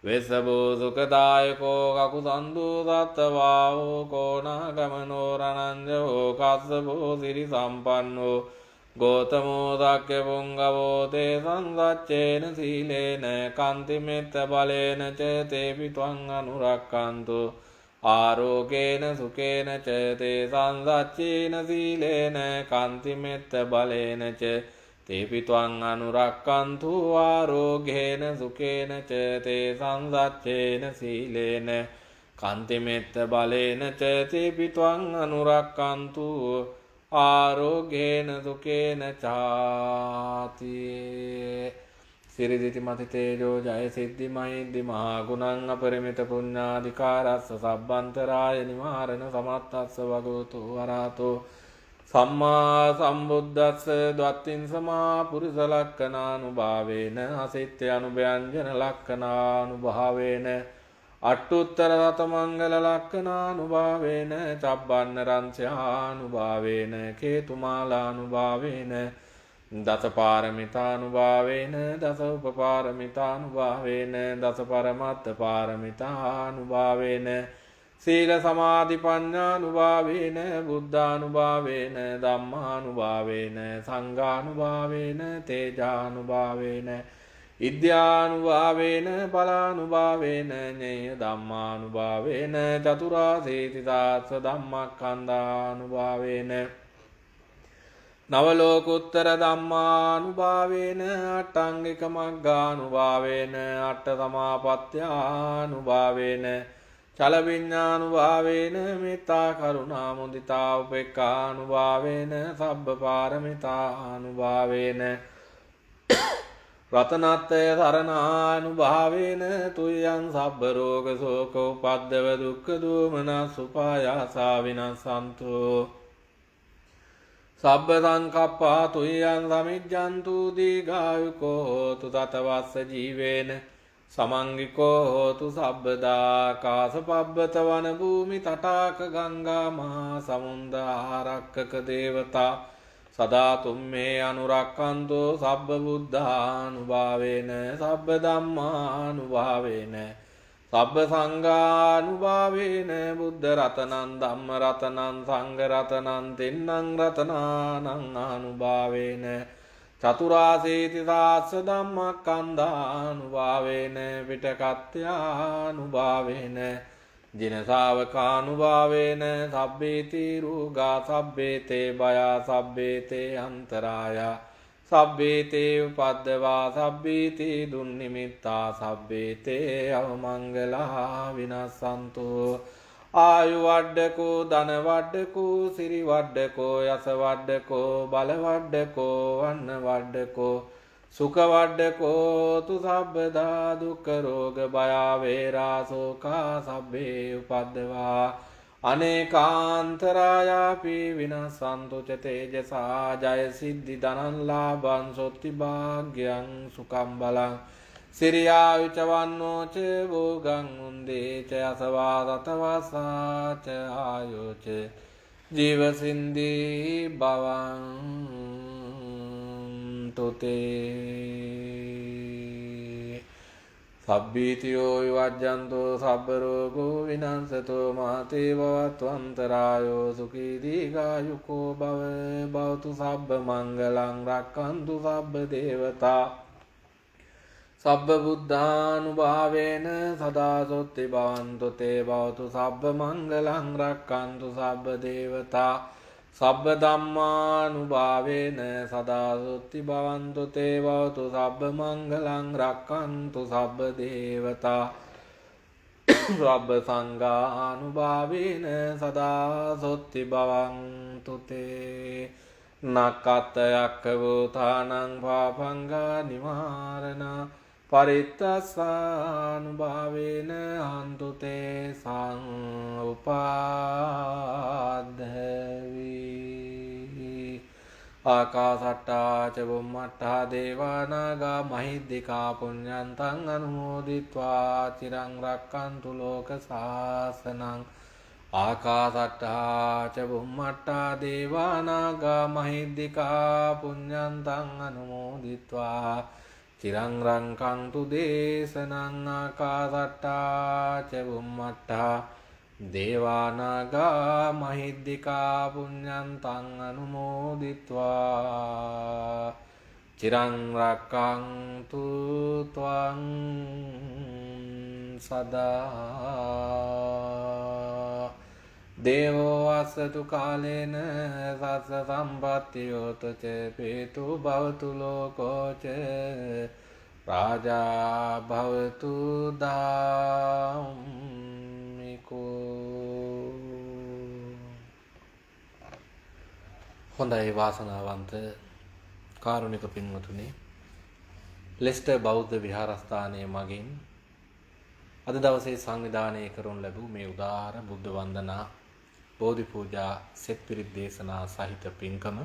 වෙස්සබෝ සුඛදායකෝ කකුසන්දෝ සත්තවාහෝ කෝනාගමනෝ රණංජෝ කස්සබෝ සිරි සම්පන්නෝ ගෝතමෝ දක්ඛ පුංගවෝ තේ සංසච්චේන සීලේන කාන්තිමෙත්ත බලේන ච තේපි ත්වං අනුරක්ඛන්තු ආරෝගේන සුකේන ච තේ සංසච්චේන සීලේන කාන්තිමෙත්ත බලේන ච තේපි ත්වං අනුරක්ඛන්තු ආරෝගේන සුකේන ච තේ සංසච්චේන සීලේන කාන්තිමෙත්ත බලේන ච තේපි ත්වං අනුරක්ඛන්තු ආරෝගේන සුකේන චාති සිරිදිති මති තේජෝ ජය සිද්ධි මහිද්දි මහා ගුණං අපරිමිත පුඤ්ඤාධිකාරස්ස සබ්බන්තරාය නිවාරණ සමත්තස්ස භගවතු වරහතෝ සම්මා සම්බුද්දස්ස ද්වත්තිං සමා පුරිස ලක්ඛනානුභාවේන අසිත්‍ය අනුභයංජන ලක්ඛනානුභාවේන අට්ඨුත්තර රතමංගල ලක්ඛනානුභාවේන චබ්බන්න රංස්‍යානුභාවේන කේතුමාලානුභාවේන දස පාරමිතානුභාවේන දස උපපාරමිතානුභාවේන දස පරමත්ත පාරමිතානුභාවේන සීල සමාධි ප්‍රඥානුභාවේන බුද්ධානුභාවේන ධම්මානුභාවේන සංඝානුභාවේන තේජානුභාවේන ඉද්‍යානුභාවේන බලානුභාවේන ඤේය ධම්මානුභාවේන චතුරාසීති තාස්ස ධම්මස්කන්ධානුභාවේන නවලෝකුත්තර ධම්මානුභාවේන අට්ඨංගික මග්ගානුභාවේන අට්ඨ සමාපත්ත්‍යානුභාවේන චල විඤ්ඤානුභාවේන මෙත්තා කරුණා මුදිතා උපේක්ඛානුභාවේන සබ්බ පාරමිතානුභාවේන රතනත්තය සරණානුභාවේන තුයං සබ්බ රෝග ශෝක උපද්දව දුක්ඛ දෝමනස් උපායාසා විනස්සන්තු සබ්බ සංකප්පා තුයං සමිජ්ජන්තු දීඝායුකෝ හෝතු තතවස්ස ජීවේන සමංගිකෝ හෝතු සබ්බදා කාසපබ්බත වන භූමි තටාක ගංගා මහා සමුද්ද ආරක්කක දේවතා සදා තුම්මේ අනුරක්ඛන්තෝ සබ්බ බුද්ධානුභාවේන සබ්බ ධම්මානුභාවේන සබ්බ සංඝානුභාවේන බුද්ධ රතනං ධම්ම රතනං සංඝ රතනං තින්නං රතනානං ආනුභාවේන චතුරාසීති සාස්ස ධම්මස්කන්ධානුභාවේන පිටකත්ත්‍යානුභාවේන ජින ශාවකානුභාවේන සබ්බේති රෝගා සබ්බේතේ භයා සබ්බේතේ අන්තරායා සබ්බේතේ උපද්දවා සබ්බේතේ දුන්නිමිත්තා සබ්බේතේ අවමංගලා විනස්සන්තු ආයු වඩ්ඩකෝ ධන වඩ්ඩකෝ සිරි වඩ්ඩකෝ යස වඩ්ඩකෝ බල වඩ්ඩකෝ වන්න වඩ්ඩකෝ සුඛ වඩ්ඩකෝ තු සබ්බදා දුක්ඛ රෝග භය වේරා සෝකා සබ්බේ උපද්දවා අනේකාන්තරායාපි විනස්සන්තු ච තේජසා ජය සිද්ධි ධනං ලාභං සොත්ති භාග්‍යං සුඛං බලං සිරියාවිච වන්නෝ ච භෝගං උන්දේ ච අසවා සතවසා ච ආයෝ ච ජීවසින්දී බවං තුතේ සබ්බීතියෝ විවජ්ජන්තෝ සබ්බ රෝගෝ විනංසතෝ මාතේ භවත්වන්තරායෝ සුඛී දීඝායුකෝ භවතු සබ්බ මංගලං රක්ඛන්තු සබ්බ දේවතා සබ්බ බුද්ධානුභාවේන සදා සොත්ති භවන්තු තේ භවතු සබ්බ මංගලං රක්ඛන්තු සබ්බ දේවතා සබ්බ ධම්මානුභාවේන සදා සොත්ති භවන්තු තේ භවතු සබ්බ මංගලං රක්ඛන්තු සබ්බ දේවතා සබ්බ සංඝානුභාවේන සදා සොත්ති භවන්තු තේ නක්ඛත්ථයක්ඛ වූතානං පාපංගා නිවාරණා පරිත්තස්සානුභාවේන හන්තු තේ සංඋපාද්ධවි ආකාසට්ටා ච බුම්මට්ටා දේවානාගා මහිද්దికා පුඤ්ඤන්තං අනුමෝදිත්වා චිරං රක්칸තු ලෝක සාසනං ආකාසට්ටා ච බුම්මට්ටා දේවානාගා මහිද්దికා පුඤ්ඤන්තං අනුමෝදිත්වා චිරං රක්칸තු දේශනං ආකාසට්ටා ච බුම්මට්ටා දේවානාගා මහිද්దికා පුඤ්ඤන්තං අනුමෝදිත්වා චිරං රක්칸තු ත්වං සදා දේවෝ වස්සතු කාලේන සස්ස සම්පත්තියෝත ච පේතු භවතු ලෝකෝ ච රාජා භවතු ධම්මිකෝ. හොඳයි වාසනාවන්ත කාරුණික පින්වතුනි, ලෙස්ටර් බෞද්ධ විහාරස්ථානයේ මගින් අද දවසේ සංවිධානය කරනු ලැබූ මේ උදාාර බුද්ධ වන්දනා බෝධි පූජා සෙත් පිරිත් දේශනා සහිත පින්කම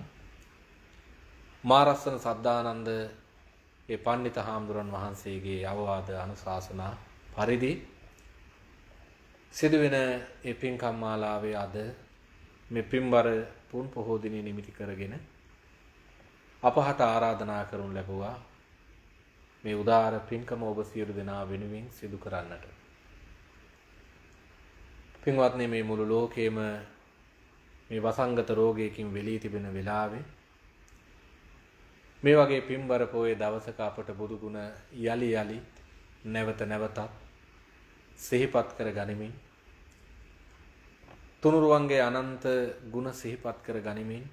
මාරස්සන සද්ධානන්ද ඒ පණ්ඩිත හාමුදුරන් වහන්සේගේ අවවාද අනුශාසනා පරිදි සිදුවෙන ඒ පින්කම් මාලාවේ අද මේ පින්බර පුන් පොහෝ දිනේ නිමිති කරගෙන අපහට ආරාධනා කරනු ලැබුවා මේ උදාාර පින්කම ඔබ සියලු දෙනා වෙනුවෙන් සිදු කරන්නට. පින්වත්නි, මේ මුළු ලෝකෙම මේ වසංගත රෝගයකින් වෙලී තිබෙන වෙලාවේ මේ වගේ පින්බර පොයේ දවසක අපට බුදු ගුණ යලි යලි නැවත නැවතත් සිහිපත් කර ගනිමින්, තුනුරුවන්ගේ අනන්ත ගුණ සිහිපත් කර ගනිමින්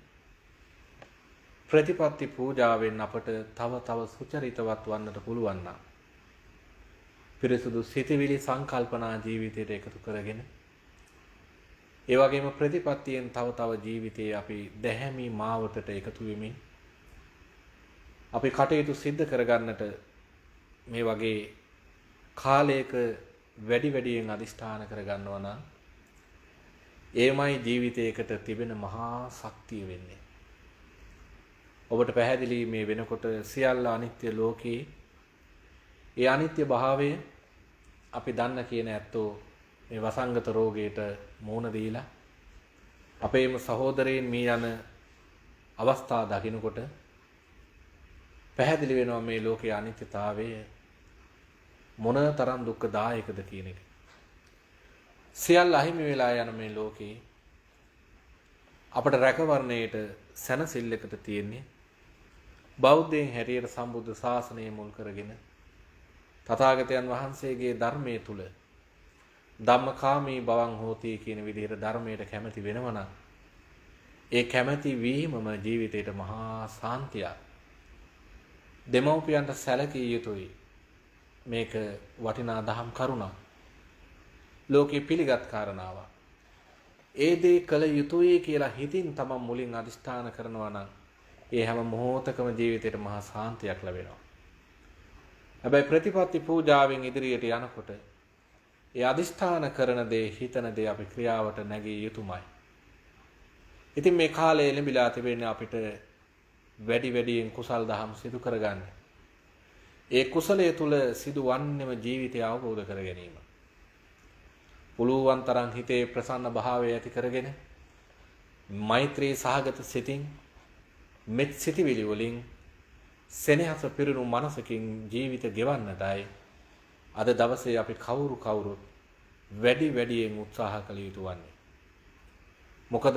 ප්‍රතිපත්ති පූජාවෙන් අපට තව තව සුචරිතවත් වන්නට පුළුවන් නම් පිරිසුදු සිතවිලි සංකල්පනා ජීවිතයට එකතු කරගෙන ඒ වගේම ප්‍රතිපත්තියෙන් තව තව ජීවිතයේ අපි දැහැමි මාවතට එකතු වෙමින් අපි කටයුතු සිද්ධ කරගන්නට මේ වගේ කාලයක වැඩි වැඩියෙන් අදිෂ්ඨාන කරගන්නවා නම් එයමයි ජීවිතයකට තිබෙන මහා ශක්තිය වෙන්නේ. ඔබට පැහැදිලි මේ වෙනකොට සියල්ල අනිත්‍ය ලෝකේ ඒ අනිත්‍ය භාවය අපි දන්න කියන ඇත්තෝ මේ වසංගත රෝගයට මුහුණ දීලා අපේම සහෝදරයන් මේ යන අවස්ථා දකිනකොට පැහැදිලි වෙනවා මේ ලෝකයේ අනිත්‍යතාවය මොන තරම් දුක්ඛදායකද කියන එක. සියල්ල අහිමි වෙලා යන මේ ලෝකේ අපට රැකවරණයට සැනසෙල්ලකට තියෙන්නේ බෞද්ධයන් හැටියට සම්බුද්ධ ශාසනය මුල් කරගෙන තථාගතයන් වහන්සේගේ ධර්මයේ තුල ධම්මකාමී බවං හෝති කියන විදිහට ධර්මයට කැමැති වෙනවා නම් ඒ කැමැති වීමම ජීවිතයට මහා සාන්තියක්. දෙමව්පියන්ට සැලකිය යුතුයි. මේක වටිනා දහම් කරුණක්. ලෝකේ පිළිගත් කාරණාවක්. ඒ දේ කළ යුතුයි කියලා හිතින් තමන් මුලින් අදිෂ්ඨාන කරනවා නම් ඒ හැම මොහොතකම ජීවිතයට මහා සාන්තියක් ලැබෙනවා. හැබැයි ප්‍රතිපත්ති පූජාවෙන් ඉදිරියට යනකොට ඒ අදිෂ්ඨාන කරන දේ, හිතන දේ අපි ක්‍රියාවට නැගිය යුතුමයි. ඉතින් මේ කාලේ ලැබිලා තිබෙන්නේ අපිට වැඩි වැඩියෙන් කුසල් දහම් සිදු කරගන්න. ඒ කුසලයේ තුල සිදුවන්නේම ජීවිතය අවබෝධ කර ගැනීම. පුළුවන් තරම් හිතේ ප්‍රසන්න භාවය ඇති කරගෙන මෛත්‍රී සහගත සිතින් මෙත් සිටිවිලි වලින් සෙනෙහස පිරුණු මනසකින් ජීවිත ගෙවන්නටයි අද දවසේ අපි කවුරුත් වැඩියෙන් උත්සාහ කළ යුතු වන්නේ. මොකද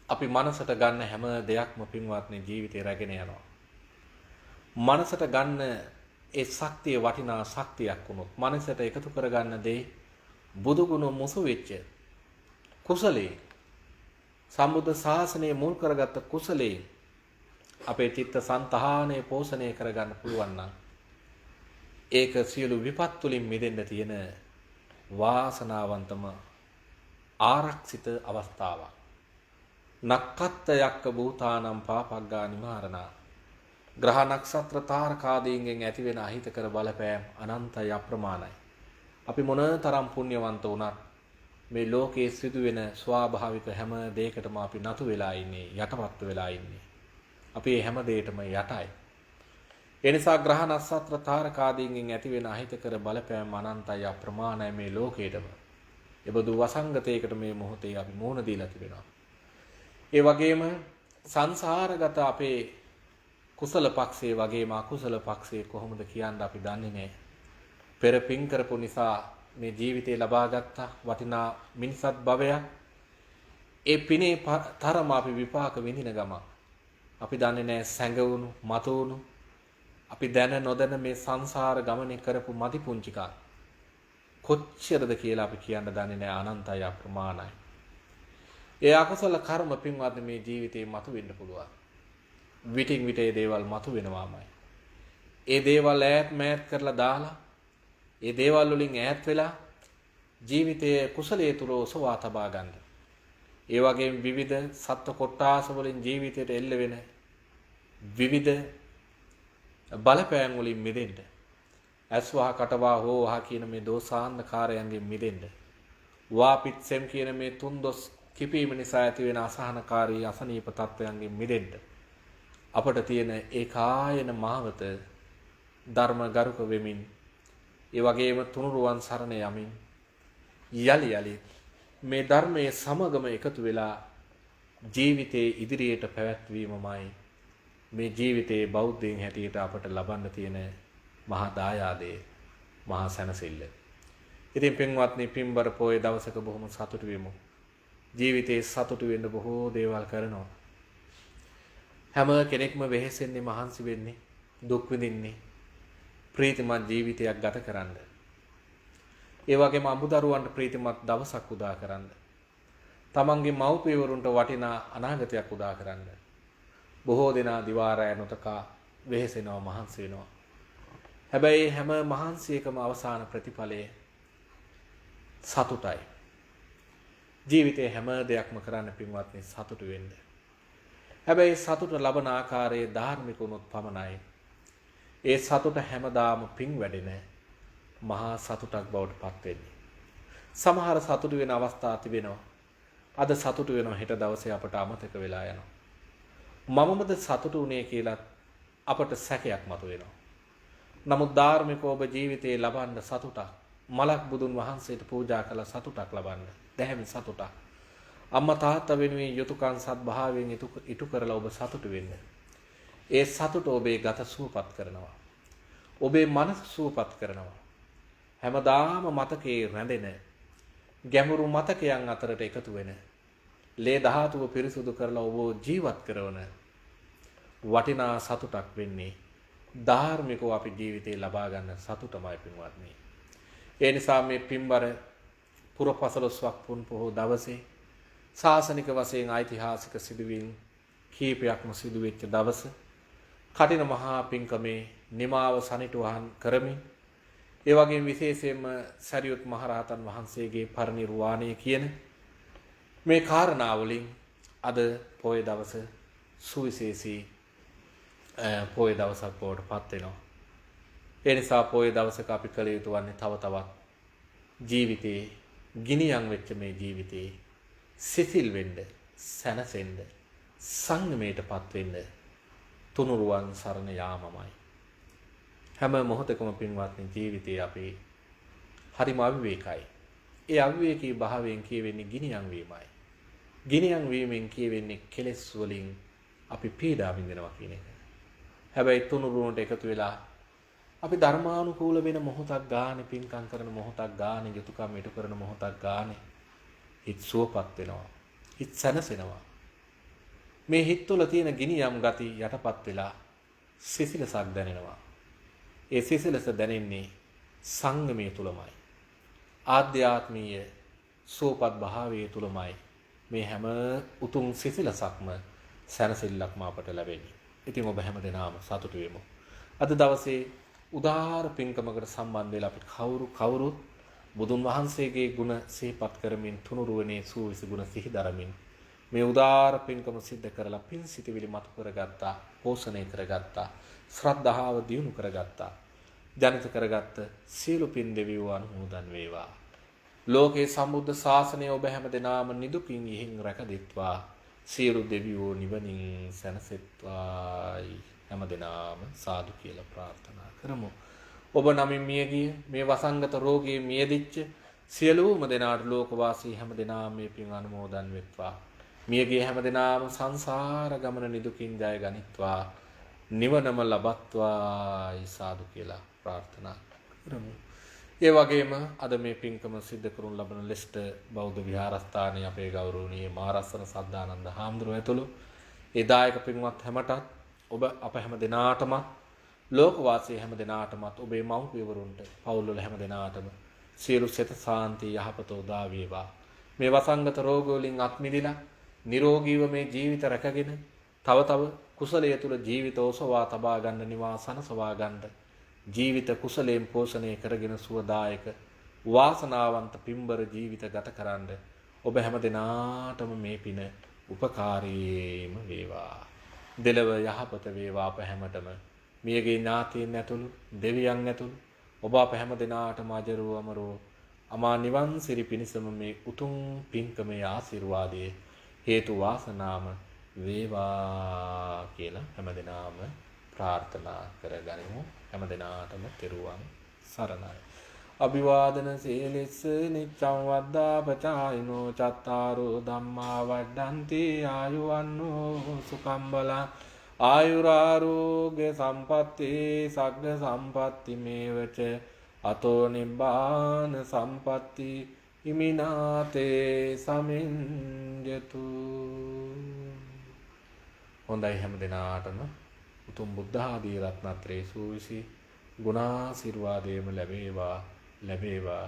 අපි මනසට ගන්න හැම දෙයක්ම පින්වත්නි ජීවිතේ රැගෙන යනවා. මනසට ගන්න ඒ ශක්තිය වටිනා ශක්තියක් වුණොත් මනසට එකතු කරගන්න දේ බුදු ගුණ මුසු වෙච්ච කුසලයේ සම්බුද්ධ ශාසනය මුල් කරගත්ත කුසලයේ අපේ චිත්ත සංතාහනය පෝෂණය කරගන්න පුළුවන් නම් ඒක සියලු විපත් වලින් මිදෙන්න තියෙන වාසනාවන්තම ආරක්ෂිත අවස්ථාවක්. නක්කත්ත යක්ක භූතානම් පාපග්ගා නිමාරණා. ග්‍රහ නක්ෂත්‍ර තාරකාදීන්ගෙන් ඇතිවෙන අහිතකර බලපෑම් අනන්තයි අප්‍රමාණයි. අපි මොනතරම් පුණ්‍යවන්ත වුණත් මේ ලෝකයේ සිදුවෙන ස්වාභාවික හැම දෙයකටම අපි නතු වෙලා ඉන්නේ, යටපත් වෙලා ඉන්නේ. අපි හැම දෙයකටම යටයි. ඒ නිසා ග්‍රහ නක්ෂත්‍ර තාරකාදීන්ගෙන් ඇතිවෙන අහිතකර බලපෑම් අනන්තයි අප්‍රමාණයි මේ ලෝකයේදම. ඒබඳු වසංගතයකට මේ මොහොතේ අපි මුහුණ දීලා තිබෙනවා. ඒ වගේම සංසාරගත අපේ කුසල පක්ෂයේ වගේම අකුසල පක්ෂයේ කොහොමද කියන්න අපි දන්නේ නැහැ. පෙර පින් කරපු නිසා මේ ජීවිතේ ලබාගත් වටිනා මිනිසත් භවයක් ඒ පිනේ තරම අපි විපාක විඳින ගම අපි දන්නේ නැහැ සැඟවුණු මතුණු අපි දැන නොදැන මේ සංසාර ගමනේ කරපු මදි පුංචිකා කොච්චරද කියලා අපි කියන්න දන්නේ නැහැ. අනන්තයි අප්‍රමාණයි. ඒ අකුසල කර්ම පින්වත්නි මේ ජීවිතේ මතුවෙන්න පුළුවන්. විටින් විට ඒ දේවල් මතුවෙනවාමයි. ඒ දේවල් ඈත් මෑත් කරලා දාලා ඒ දේවල් වලින් ඈත් වෙලා ජීවිතයේ කුසලයේ තුල ඔසවා තබා ගන්න. ඒ වගේම විවිධ සත්ව කොට්ටාස වලින් ජීවිතයට එල්ල වෙන විවිධ බලපෑම් වලින් මිදෙන්න. ඇස්වහ කටවා හෝවහ කියන මේ දෝසාන්ධකාරයන්ගෙන් මිදෙන්න. වාපිත්සෙම් කියන මේ තුන් දොස් කිපීම නිසා ඇති වෙන අසහනකාරී අසනීප තත්වයන්ගෙන් මිදෙන්න. අපට තියෙන ඒකායන මාවත ධර්ම ගරුක වෙමින් ඒ වගේම තුනුරුවන් සරණ යමින් යලි මේ ධර්මයේ සමගම එකතු වෙලා ජීවිතේ ඉදිරියට පැවැත්වීමමයි මේ ජීවිතයේ බෞද්ධයන් හැටියට අපට ලබන්න තියෙන මහා දායාදේ මහා සැනසෙල්ල. ඉතින් පින්වත්නි පින්බර පොයේ දවසක බොහොම සතුටු වෙමු. ජීවිතේ සතුටු වෙන්න බොහෝ දේවල් කරනවා. හැම කෙනෙක්ම වෙහෙසෙන්නේ මහන්සි වෙන්නේ දුක් විඳින්නේ ප්‍රීතිමත් ජීවිතයක් ගත කරන්න. ඒ වගේම අමුදරුවන්ට ප්‍රීතිමත් දවසක් උදා කරන්න. තමන්ගේ මව්පියවරුන්ට වටිනා අනාගතයක් උදා කරන්න. බොහෝ දෙනා දිවා රැ නොතකා වෙහෙසෙනවා මහන්සි වෙනවා. හැබැයි හැම මහන්සියකම අවසාන ප්‍රතිඵලය සතුටයි. ජීවිතේ හැම දෙයක්ම කරන්න පින්වත්නි සතුටු වෙන්න. හැබැයි සතුට ලබන ආකාරයේ ධාර්මික වුණොත් පමණයි ඒ සතුට හැමදාම පිං වැඩෙන මහා සතුටක් බවට පත් වෙන්නේ. සමහර සතුටු වෙන අවස්ථා තිබෙනවා. අද සතුටු වෙනවා හෙට දවසේ අපට අමතක වෙලා යනවා. මමමද සතුටු වුණේ කියලා අපට සැකයක් මතුවෙනවා. නමුත් ධාර්මික ඔබ ජීවිතේ ලබන්න සතුටක් මලක් බුදුන් වහන්සේට පූජා කළ සතුටක් ලබන්න. දැහැමි සතුටක්. අම්මා තාත්තා වෙනුවෙන් යුතුයකම් සත්භාවයෙන් ඉටු කරලා ඔබ සතුටු වෙන්න. ඒ සතුට ඔබේ ගත සුවපත් කරනවා. ඔබේ මනස සුවපත් කරනවා. හැමදාම මතකයේ රැඳෙන ගැඹුරු මතකයන් අතරට එකතු වෙන ලේ ධාතුව පිරිසුදු කරලා ඔබ ජීවත් කරන වටිනා සතුටක් වෙන්නේ ධාර්මිකව අපි ජීවිතේ ලබා ගන්න සතුටමයි පින්වත්නි. ඒ නිසා මේ පින්බර පුරපසළොස්වක් පුන් පොහෝ දවසේ ශාසනික වශයෙන් ඓතිහාසික සිදුවීම් කීපයක්ම සිදු වෙච්ච දවස කටින මහා පින්කමේ නිමාව සනිටුහන් කරමින් ඒ වගේම විශේෂයෙන්ම සරියුත් මහරහතන් වහන්සේගේ පරිනිර්වාණය කියන මේ කාරණා වලින් අද පොය දවස සුවිශේෂී පොය දවසක් බවට පත් වෙනවා. ඒ නිසා පොය දවසක අපි කළ යුතු වන්නේ තව තවත් ජීවිතේ ගිනියම් වෙච්ච මේ ජීවිතේ සිසිල් වෙන්න, සැනසෙන්න, සංයමයටපත් වෙන්න තුනුරුවන් සරණ යාමමයි. හැම මොහොතකම පින්වත්නි ජීවිතේ අපි හරිම අවිවේකයි. ඒ අවිවේකී භාවයෙන් කියවෙන්නේ ගිනියම් වීමයි. ගිනියම් වීමෙන් කියවෙන්නේ කෙලෙස් වලින් අපි පීඩා විඳිනවා කියන එක. හැබැයි තුනුරුවන්ට එකතු වෙලා අපි ධර්මානුකූල වෙන මොහොතක් ගානේ පින්කම් කරන මොහොතක් ගානේ යුතුයකම් ඉටු කරන මොහොතක් ගානේ හිත සුවපත් වෙනවා. හිත සැනසෙනවා. මේ හිත තුළ තියෙන ගිනියම් ගති යටපත් වෙලා සිසිලසක් දැනෙනවා. ඒ සිසිලස දැනෙන්නේ සංගමයේ තුලමයි. ආධ්‍යාත්මීය සුවපත් භාවයේ තුලමයි මේ හැම උතුම් සිසිලසක්ම සැනසෙල්ලක්ම අපට ලැබෙන්නේ. ඉතින් ඔබ හැමදෙනාම සතුටු වෙමු. අද දවසේ උදාාර පින්කමකට සම්බන්ධ වෙලා අපිට කවුරුත් බුදුන් වහන්සේගේ ගුණ සිහිපත් කරමින් තුනුරුවනේ සූවිසි ගුණ සිහි දරමින් මේ උදාාර පින්කම සිද්ධ කරලා පින් සිටිවිලි මතු කරගත්තා, පෝෂණය කරගත්තා, ශ්‍රද්ධාව දියුණු කරගත්තා. ජනිත කරගත්ත සියලු පින් දෙවියෝ අනුමෝදන් වේවා. ලෝකේ සම්බුද්ධ ශාසනය ඔබ හැමදෙනාම නිදුකින් ඉහින් රැකදෙත්වා. සියලු දෙවියෝ නිවනින් සැනසෙත්වායි හැමදෙනාම සාදු කියලා ප්‍රාර්ථනා කරමු. ඔබ නමින් මියගිය මේ වසංගත රෝගයේ මියදිච්ච සියලුම දෙනාට ලෝකවාසී හැමදෙනාම මේ පින් අනුමෝදන් වෙත්වා. මියගිය හැමදෙනාම සංසාර ගමන නිදුකින් ජය ගනිත්වා. නිවනම ලබත්වායි සාදු කියලා ප්‍රාර්ථනා කරමු. ඒ වගේම අද මේ පින්කම සිද්ධ කරනු ලබන ලෙස්ටර් බෞද්ධ විහාරස්ථානයේ අපේ ගෞරවනීය මහරස්සන සද්ධානන්ද හාමුදුරුවෝ ඇතුළු ඒ දායක පින්වත් හැමටත් ඔබ අප හැම දෙනාටම ලෝකවාසී හැම දෙනාටමත් ඔබේ මව්පියවරුන්ට පවුල්වල හැම දෙනාටම සියලු සිත සාන්තිය යහපත උදා වේවා. මේ වසංගත රෝග වලින් අත් මිදලා නිරෝගීව මේ ජීවිත රැකගෙන තව කුසලයේ තුල ජීවිත ඔසවා තබා ගන්න නිවාසන සවා ගන්න ජීවිත කුසලයෙන් පෝෂණය කරගෙන සුවදායක වාසනාවන්ත පින්බර ජීවිත ගත කරන්න ඔබ හැම දිනාටම මේ පින උපකාරීම වේවා. දෙලව යහපත වේවා අප හැමතෙම. මියගේ ඥාතීන් ඇතුළු දෙවියන් ඇතුළු ඔබ අප හැම දිනාටම අජරෝ අමරෝ අමා නිවන් සිරි පිණසම මේ උතුම් පින්කමේ ආශිර්වාදයේ හේතු වාසනාම වේවා කියලා හැම දිනාම ප්‍රාර්ථනා කරගනිමු. හැම දිනාටම තෙරුවන් සරණයි. අභිවාදන සීලෙස්ස නිච්ඡං වද්දා පචායිනෝ චත්තාරෝ ධම්මා වඩ්ඩන්ති ආයුවන්නෝ සුඛං බලං ආයුරාරෝග්‍ය සම්පatti සග්ග සම්පatti මේවච අතෝ නිබ්බාන සම්පatti ඉමිනාතේ සමිඤ්ඤතු. හොඳයි හැම දිනාටම උතුම් බුද්ධ ආදී රත්නත්‍රේ සූවිසි ගුණාශිර්වාදයේම ලැබේවා